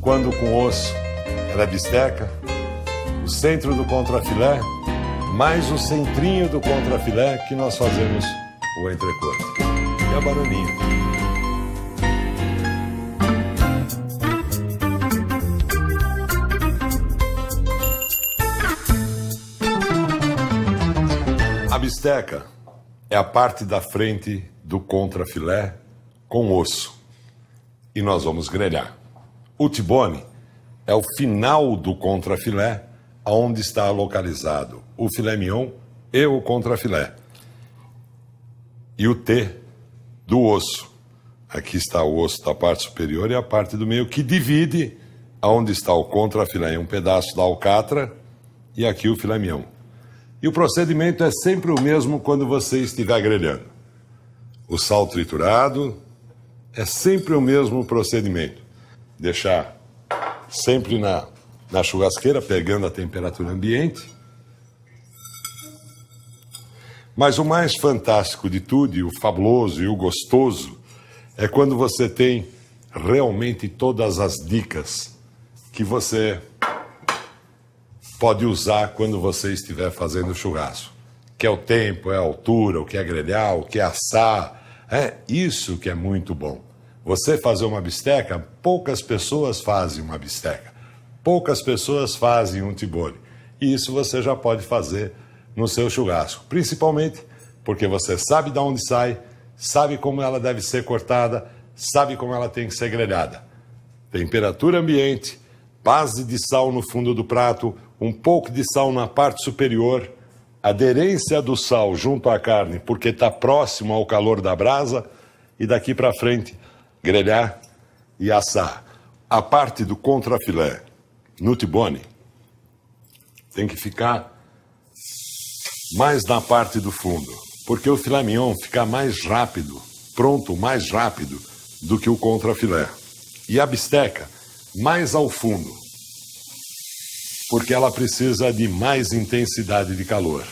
[SPEAKER 1] quando com osso ela é bisteca, o centro do contrafilé, mais o centrinho do contrafilé que nós fazemos o entrecote. E a bananinha. A bisteca é a parte da frente do contrafilé com osso. E nós vamos grelhar. O T-bone é o final do contrafilé, onde está localizado o filé mignon e o contrafilé. E o T do osso. Aqui está o osso da parte superior e a parte do meio, que divide onde está o contrafilé em um pedaço da alcatra e aqui o filé mignon. E o procedimento é sempre o mesmo quando você estiver grelhando. O sal triturado é sempre o mesmo procedimento. Deixar sempre na churrasqueira, pegando a temperatura ambiente. Mas o mais fantástico de tudo, e o fabuloso e o gostoso, é quando você tem realmente todas as dicas que você pode usar quando você estiver fazendo churrasco. Que é o tempo, é a altura, o que é grelhar, o que é assar. É isso que é muito bom. Você fazer uma bisteca, poucas pessoas fazem uma bisteca. Poucas pessoas fazem um T-bone. E isso você já pode fazer no seu churrasco. Principalmente porque você sabe de onde sai, sabe como ela deve ser cortada, sabe como ela tem que ser grelhada. Temperatura ambiente, base de sal no fundo do prato, um pouco de sal na parte superior, aderência do sal junto à carne, porque está próximo ao calor da brasa, e daqui para frente, grelhar e assar. A parte do contrafilé no T-bone tem que ficar mais na parte do fundo, porque o filé mignon fica mais rápido, pronto mais rápido do que o contrafilé. E a bisteca mais ao fundo, porque ela precisa de mais intensidade de calor.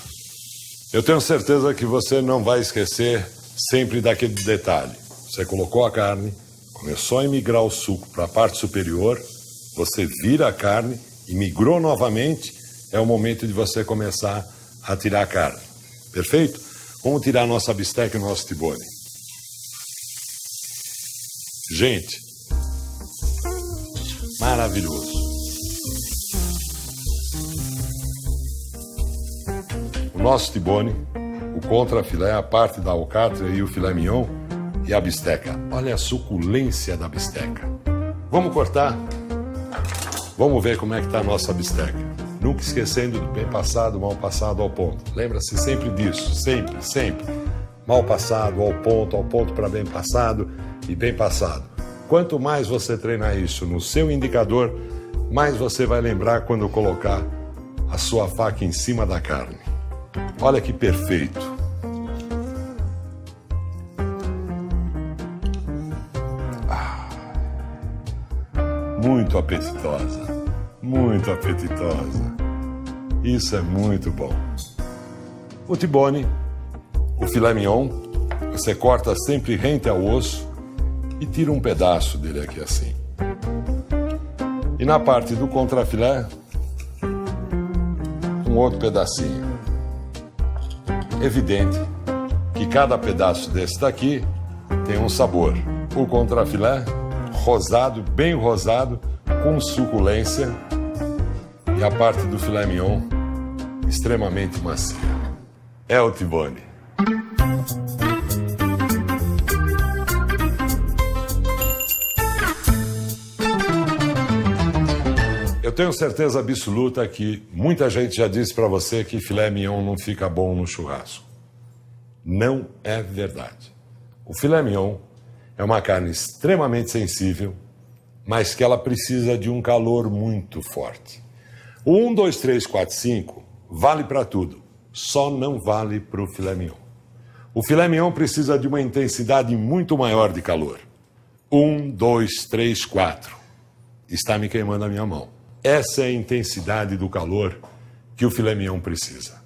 [SPEAKER 1] Eu tenho certeza que você não vai esquecer sempre daquele detalhe. Você colocou a carne, começou a emigrar o suco para a parte superior, você vira a carne e migrou novamente, é o momento de você começar a tirar a carne. Perfeito? Vamos tirar a nossa bisteca e o nosso T-bone. Gente, maravilhoso. O nosso T-bone, o contrafilé, a parte da alcatra e o filé mignon e a bisteca. Olha a suculência da bisteca. Vamos cortar? Vamos ver como é que está a nossa bisteca. Nunca esquecendo do bem passado, mal passado ao ponto. Lembra-se sempre disso, sempre, sempre. Mal passado ao ponto para bem passado e bem passado. Quanto mais você treinar isso no seu indicador, mais você vai lembrar quando colocar a sua faca em cima da carne. Olha que perfeito. Muito apetitosa. Muito apetitosa. Isso é muito bom. O T-bone, o filé mignon, você corta sempre rente ao osso e tira um pedaço dele aqui assim. E na parte do contrafilé, um outro pedacinho. Evidente que cada pedaço desse daqui tem um sabor. O contrafilé, rosado, bem rosado, com suculência, e a parte do filé mignon, extremamente macia. é o T-Bone. Eu tenho certeza absoluta que muita gente já disse para você que filé mignon não fica bom no churrasco. Não é verdade. O filé mignon é uma carne extremamente sensível, mas que ela precisa de um calor muito forte. O 1, 2, 3, 4, 5 vale para tudo, só não vale para o filé mignon. O filé mignon precisa de uma intensidade muito maior de calor. 1, 2, 3, 4. Está me queimando a minha mão. Essa é a intensidade do calor que o filé mignon precisa.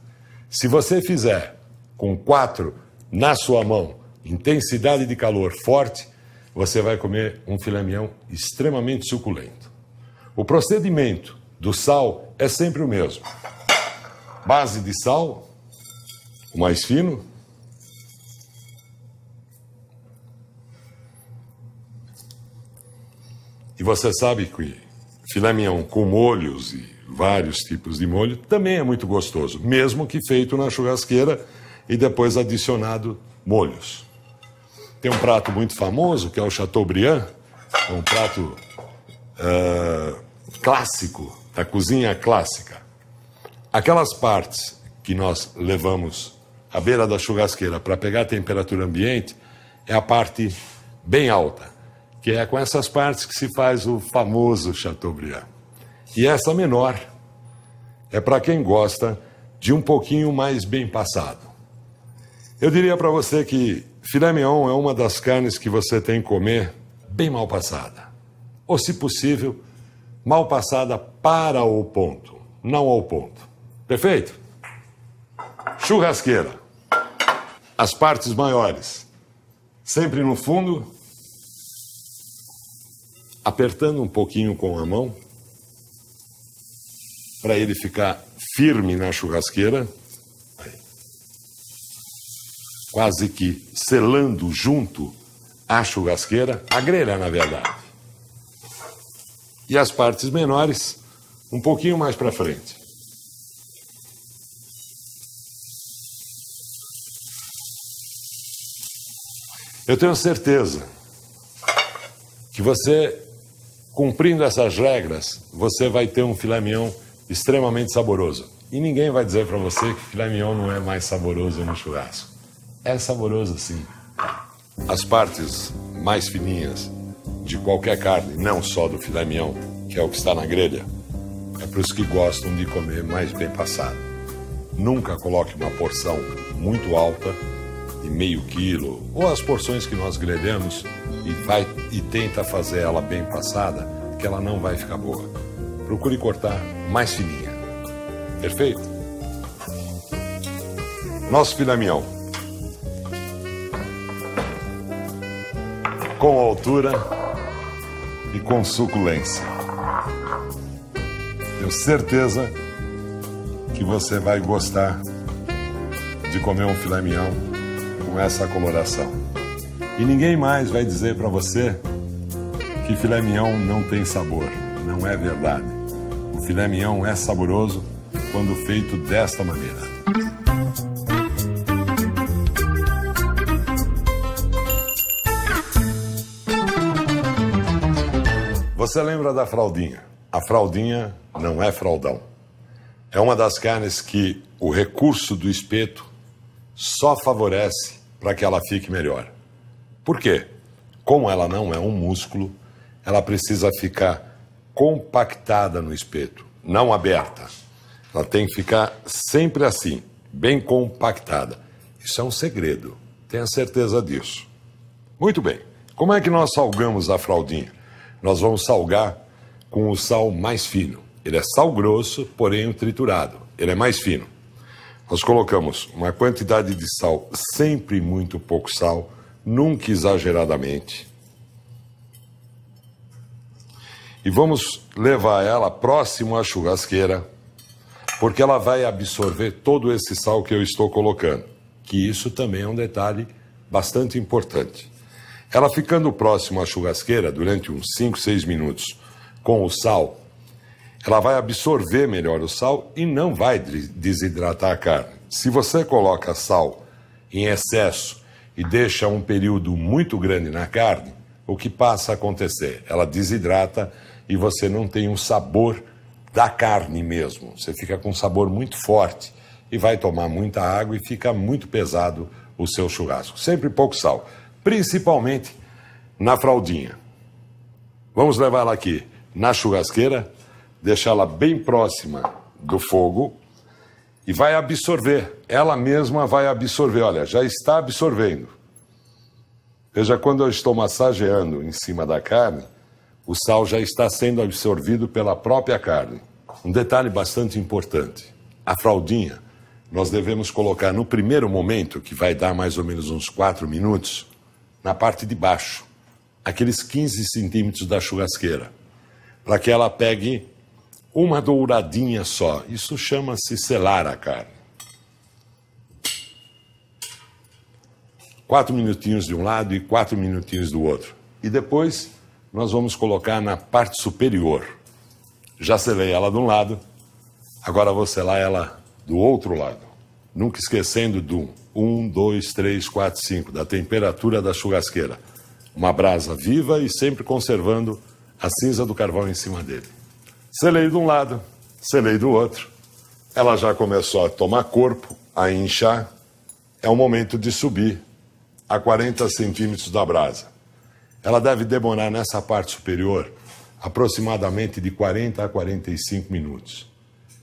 [SPEAKER 1] Se você fizer com 4 na sua mão, intensidade de calor forte, você vai comer um filé mignon extremamente suculento. O procedimento do sal é sempre o mesmo. Base de sal, o mais fino. E você sabe que filé mignon com molhos e vários tipos de molho também é muito gostoso, mesmo que feito na churrasqueira e depois adicionado molhos. Tem um prato muito famoso que é o Chateaubriand, é um prato clássico, da cozinha clássica. Aquelas partes que nós levamos à beira da churrasqueira para pegar a temperatura ambiente é a parte bem alta, que é com essas partes que se faz o famoso Chateaubriand. E essa menor é para quem gosta de um pouquinho mais bem passado. Eu diria para você que filé mignon é uma das carnes que você tem que comer bem mal passada. Ou, se possível, mal passada para o ponto, não ao ponto. Perfeito? Churrasqueira. As partes maiores, sempre no fundo, apertando um pouquinho com a mão, para ele ficar firme na churrasqueira, quase que selando junto a churrasqueira, a grelha, na verdade. E as partes menores, um pouquinho mais para frente. Eu tenho certeza que você, cumprindo essas regras, você vai ter um filé mignon extremamente saboroso. E ninguém vai dizer para você que filé mignon não é mais saboroso no churrasco. É saboroso, sim. As partes mais fininhas de qualquer carne, não só do filé mignon, que é o que está na grelha, é para os que gostam de comer mais bem passado. Nunca coloque uma porção muito alta, de meio quilo, ou as porções que nós grelhamos, e tenta fazer ela bem passada, que ela não vai ficar boa. Procure cortar mais fininha. Perfeito? Nosso filé mignon, com altura e com suculência. Tenho certeza que você vai gostar de comer um filé mignon com essa coloração. E ninguém mais vai dizer para você que filé mignon não tem sabor. Não é verdade. O filé mignon é saboroso quando feito desta maneira. Você lembra da fraldinha? A fraldinha não é fraldão. É uma das carnes que o recurso do espeto só favorece para que ela fique melhor. Por quê? Como ela não é um músculo, ela precisa ficar compactada no espeto, não aberta. Ela tem que ficar sempre assim, bem compactada. Isso é um segredo, tenha certeza disso. Muito bem, como é que nós salgamos a fraldinha? Nós vamos salgar com o sal mais fino. Ele é sal grosso, porém o triturado. Ele é mais fino. Nós colocamos uma quantidade de sal, sempre muito pouco sal, nunca exageradamente. E vamos levar ela próximo à churrasqueira, porque ela vai absorver todo esse sal que eu estou colocando. Que isso também é um detalhe bastante importante. Ela ficando próximo à churrasqueira durante uns 5, 6 minutos com o sal, ela vai absorver melhor o sal e não vai desidratar a carne. Se você coloca sal em excesso e deixa um período muito grande na carne, o que passa a acontecer? Ela desidrata e você não tem um sabor da carne mesmo. Você fica com um sabor muito forte e vai tomar muita água e fica muito pesado o seu churrasco. Sempre pouco sal, principalmente na fraldinha. Vamos levar ela aqui na churrasqueira, deixá-la bem próxima do fogo e vai absorver. Ela mesma vai absorver. Olha, já está absorvendo. Veja, quando eu estou massageando em cima da carne, o sal já está sendo absorvido pela própria carne. Um detalhe bastante importante. A fraldinha, nós devemos colocar no primeiro momento, que vai dar mais ou menos uns 4 minutos, na parte de baixo, aqueles 15 centímetros da churrasqueira, para que ela pegue uma douradinha só. Isso chama-se selar a carne. 4 minutinhos de um lado e 4 minutinhos do outro. E depois nós vamos colocar na parte superior. Já selei ela de um lado, agora vou selar ela do outro lado. Nunca esquecendo do 1, 2, 3, 4, 5, da temperatura da churrasqueira. Uma brasa viva e sempre conservando a cinza do carvão em cima dele. Selei de um lado, selei do outro. Ela já começou a tomar corpo, a inchar. É o momento de subir a 40 centímetros da brasa. Ela deve demorar nessa parte superior aproximadamente de 40 a 45 minutos.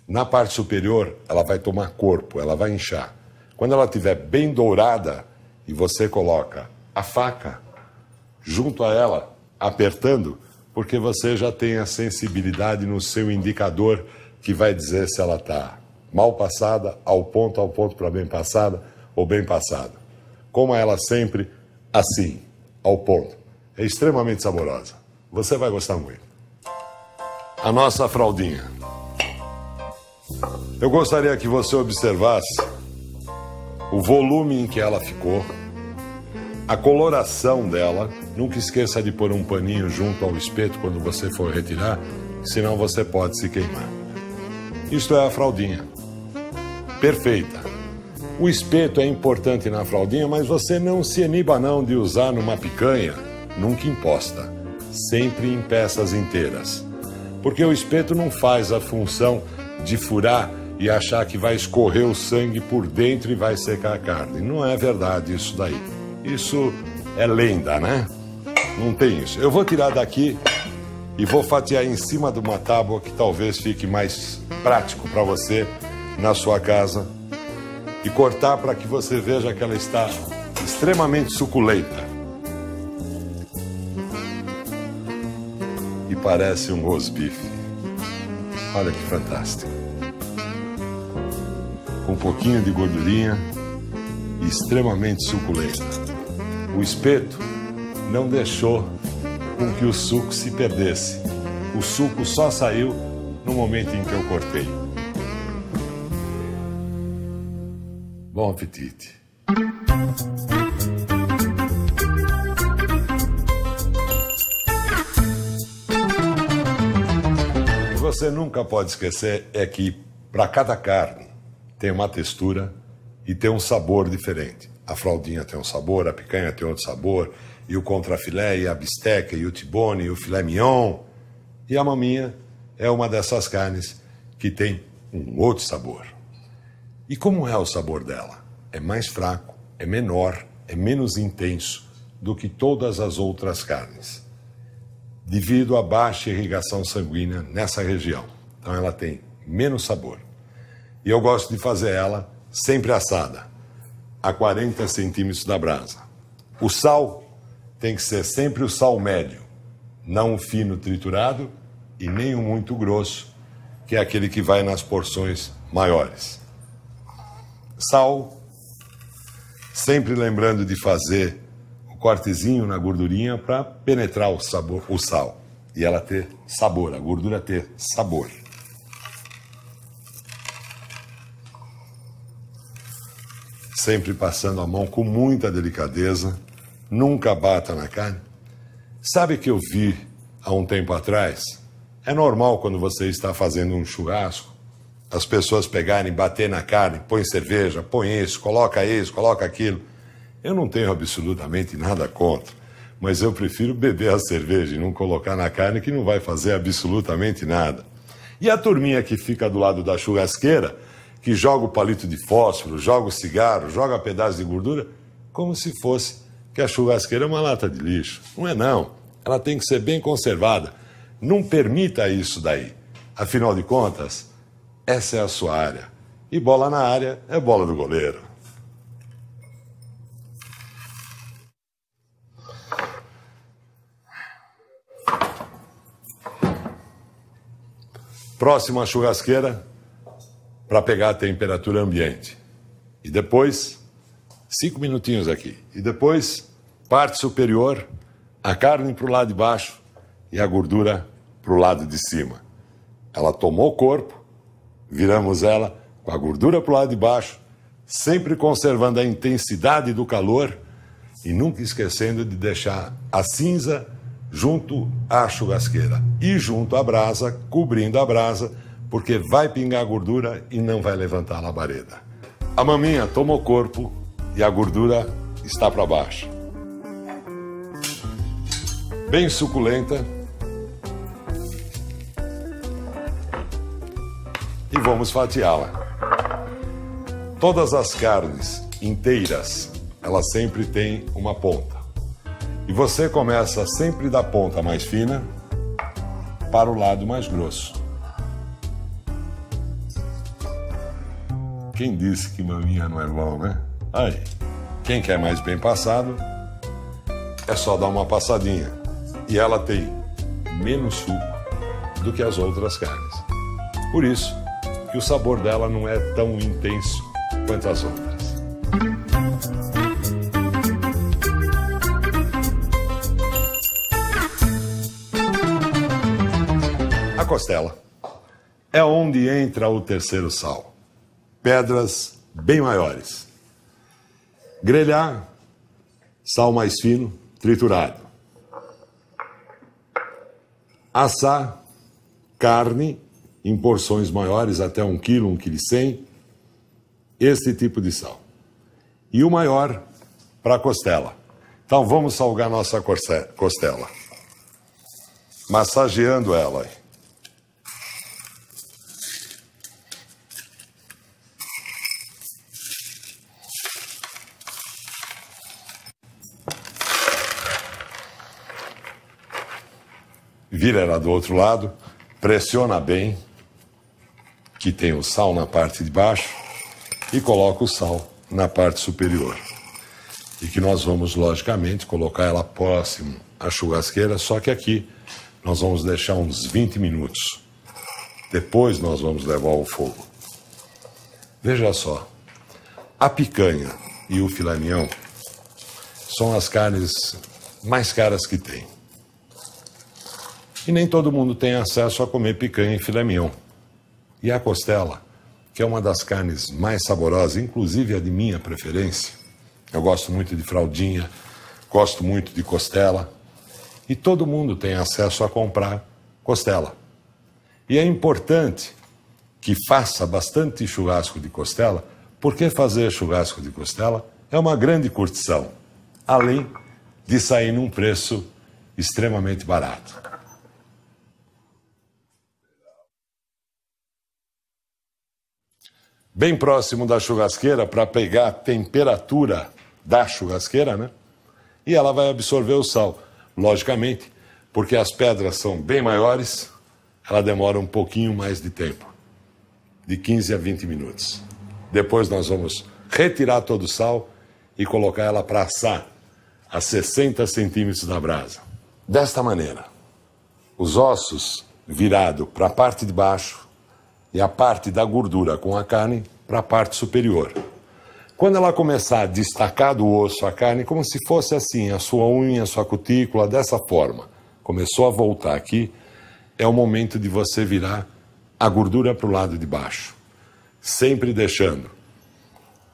[SPEAKER 1] Na parte superior, ela vai tomar corpo, ela vai inchar. Quando ela estiver bem dourada e você coloca a faca junto a ela, apertando, porque você já tem a sensibilidade no seu indicador que vai dizer se ela está mal passada, ao ponto para bem passada ou bem passada. Coma ela sempre assim, ao ponto. É extremamente saborosa. Você vai gostar muito. A nossa fraldinha. Eu gostaria que você observasse o volume em que ela ficou, a coloração dela. Nunca esqueça de pôr um paninho junto ao espeto quando você for retirar, senão você pode se queimar. Isto é a fraldinha. Perfeita. O espeto é importante na fraldinha, mas você não se iniba não de usar numa picanha, nunca imposta. Sempre em peças inteiras. Porque o espeto não faz a função de furar e achar que vai escorrer o sangue por dentro e vai secar a carne. Não é verdade isso daí. Isso é lenda, né? Não tem isso. Eu vou tirar daqui e vou fatiar em cima de uma tábua que talvez fique mais prático para você na sua casa e cortar para que você veja que ela está extremamente suculenta. E parece um rosbife. Olha que fantástico. Com um pouquinho de gordurinha e extremamente suculenta. O espeto não deixou com que o suco se perdesse. O suco só saiu no momento em que eu cortei. Bom apetite. O que você nunca pode esquecer é que para cada carne tem uma textura e tem um sabor diferente. A fraldinha tem um sabor, a picanha tem outro sabor, e o contrafilé, e a bisteca, e o tibone, e o filé mignon. E a maminha é uma dessas carnes que tem um outro sabor. E como é o sabor dela? É mais fraco, é menor, é menos intenso do que todas as outras carnes, devido à baixa irrigação sanguínea nessa região. Então ela tem menos sabor. E eu gosto de fazer ela sempre assada, a 40 centímetros da brasa. O sal tem que ser sempre o sal médio, não o fino triturado e nem o muito grosso, que é aquele que vai nas porções maiores. Sal, sempre lembrando de fazer o cortezinho na gordurinha para penetrar o sabor, o sal, e ela ter sabor, a gordura ter sabor. Sempre passando a mão com muita delicadeza, nunca bata na carne. Sabe que eu vi há um tempo atrás? É normal quando você está fazendo um churrasco as pessoas pegarem, bater na carne, põe cerveja, põe isso, coloca aquilo. Eu não tenho absolutamente nada contra, mas eu prefiro beber a cerveja e não colocar na carne, que não vai fazer absolutamente nada. E a turminha que fica do lado da churrasqueira, que joga o palito de fósforo, joga o cigarro, joga pedaço de gordura, como se fosse que a churrasqueira é uma lata de lixo. Não é não. Ela tem que ser bem conservada. Não permita isso daí. Afinal de contas, essa é a sua área. E bola na área é bola do goleiro. Próxima churrasqueira para pegar a temperatura ambiente. E depois, 5 minutinhos aqui. E depois, parte superior, a carne para o lado de baixo e a gordura para o lado de cima. Ela tomou o corpo, viramos ela com a gordura para o lado de baixo, sempre conservando a intensidade do calor e nunca esquecendo de deixar a cinza junto à churrasqueira e junto à brasa, cobrindo a brasa, porque vai pingar gordura e não vai levantar a labareda. A maminha tomou corpo e a gordura está para baixo. Bem suculenta. E vamos fatiá-la. Todas as carnes inteiras, elas sempre têm uma ponta. E você começa sempre da ponta mais fina para o lado mais grosso. Quem disse que maminha não é bom, né? Aí, quem quer mais bem passado, é só dar uma passadinha. E ela tem menos suco do que as outras carnes. Por isso que o sabor dela não é tão intenso quanto as outras. A costela é onde entra o terceiro sal. Pedras bem maiores. Grelhar, sal mais fino, triturado. Assar carne em porções maiores, até 1 quilo, 1,1 kg, este tipo de sal. E o maior para a costela. Então vamos salgar nossa costela, massageando ela. Vira ela do outro lado, pressiona bem, que tem o sal na parte de baixo, e coloca o sal na parte superior. E que nós vamos, logicamente, colocar ela próximo à churrasqueira, só que aqui nós vamos deixar uns 20 minutos. Depois nós vamos levar ao fogo. Veja só, a picanha e o filé mignon são as carnes mais caras que tem. E nem todo mundo tem acesso a comer picanha e filé mignon. E a costela, que é uma das carnes mais saborosas, inclusive a de minha preferência. Eu gosto muito de fraldinha, gosto muito de costela. E todo mundo tem acesso a comprar costela. E é importante que faça bastante churrasco de costela, porque fazer churrasco de costela é uma grande curtição, além de sair num preço extremamente barato. Bem próximo da churrasqueira para pegar a temperatura da churrasqueira, né? E ela vai absorver o sal. Logicamente, porque as pedras são bem maiores, ela demora um pouquinho mais de tempo, de 15 a 20 minutos. Depois nós vamos retirar todo o sal e colocar ela para assar a 60 centímetros da brasa. Desta maneira, os ossos virados para a parte de baixo e a parte da gordura com a carne para a parte superior. Quando ela começar a destacar do osso a carne, como se fosse assim, a sua unha, a sua cutícula, dessa forma, começou a voltar aqui, é o momento de você virar a gordura para o lado de baixo. Sempre deixando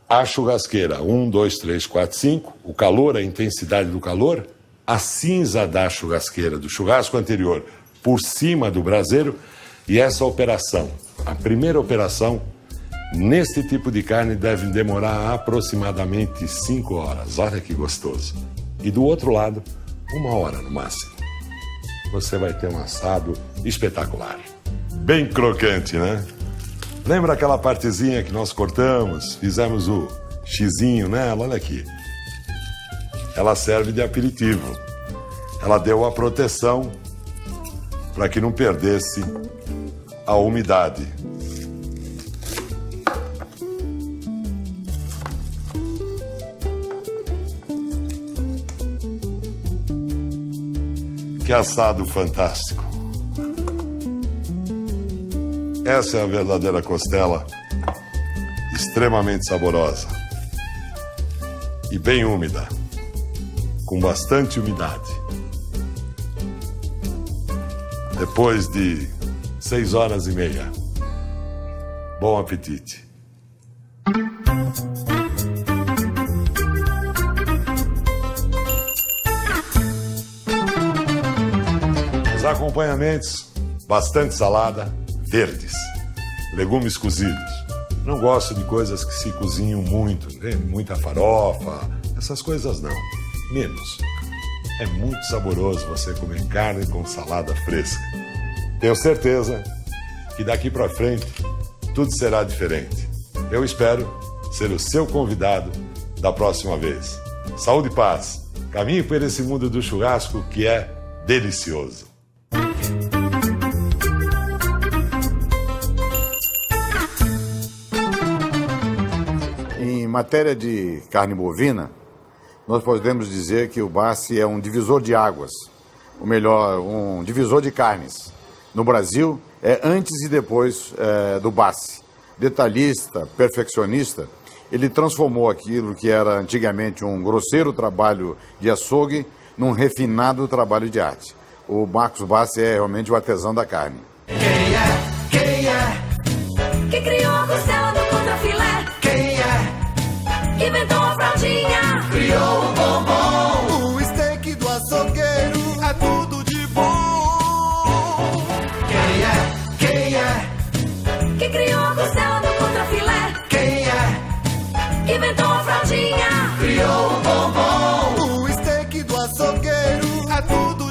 [SPEAKER 1] a churrasqueira 1, 2, 3, 4, 5, o calor, a intensidade do calor, a cinza da churrasqueira, do churrasco anterior, por cima do braseiro, e essa operação a primeira operação neste tipo de carne deve demorar aproximadamente 5 horas. Olha que gostoso. E do outro lado, 1 hora no máximo. Você vai ter um assado espetacular. Bem crocante, né? Lembra aquela partezinha que nós cortamos? Fizemos o xizinho nela? Olha aqui. Ela serve de aperitivo. Ela deu a proteção para que não perdesse a umidade. Que assado fantástico. Essa é a verdadeira costela, extremamente saborosa e bem úmida, com bastante umidade. Depois de 6 horas e meia. Bom apetite. Os acompanhamentos, bastante salada, verdes, legumes cozidos. Não gosto de coisas que se cozinham muito, né? Muita farofa, essas coisas não. Menos. É muito saboroso você comer carne com salada fresca. Tenho certeza que daqui para frente tudo será diferente. Eu espero ser o seu convidado da próxima vez. Saúde e paz. Caminhe por esse mundo do churrasco que é delicioso.
[SPEAKER 2] Em matéria de carne bovina, nós podemos dizer que o Bassi é um divisor de águas, ou melhor, um divisor de carnes. No Brasil, é antes e depois do Bassi. Detalhista, perfeccionista, ele transformou aquilo que era antigamente um grosseiro trabalho de açougue num refinado trabalho de arte. O Marcos Bassi é realmente o artesão da carne.
[SPEAKER 3] Quem é? Que criou a costela do contrafilé? Quem é? Que inventou a fraldinha? Criou o bombom.
[SPEAKER 4] O steak do açougueiro é tudo de bom.
[SPEAKER 3] Quem é? Que criou a costela do contrafilé? Quem é? Que inventou a fraldinha? Criou o bombom.
[SPEAKER 4] O steak do açougueiro é tudo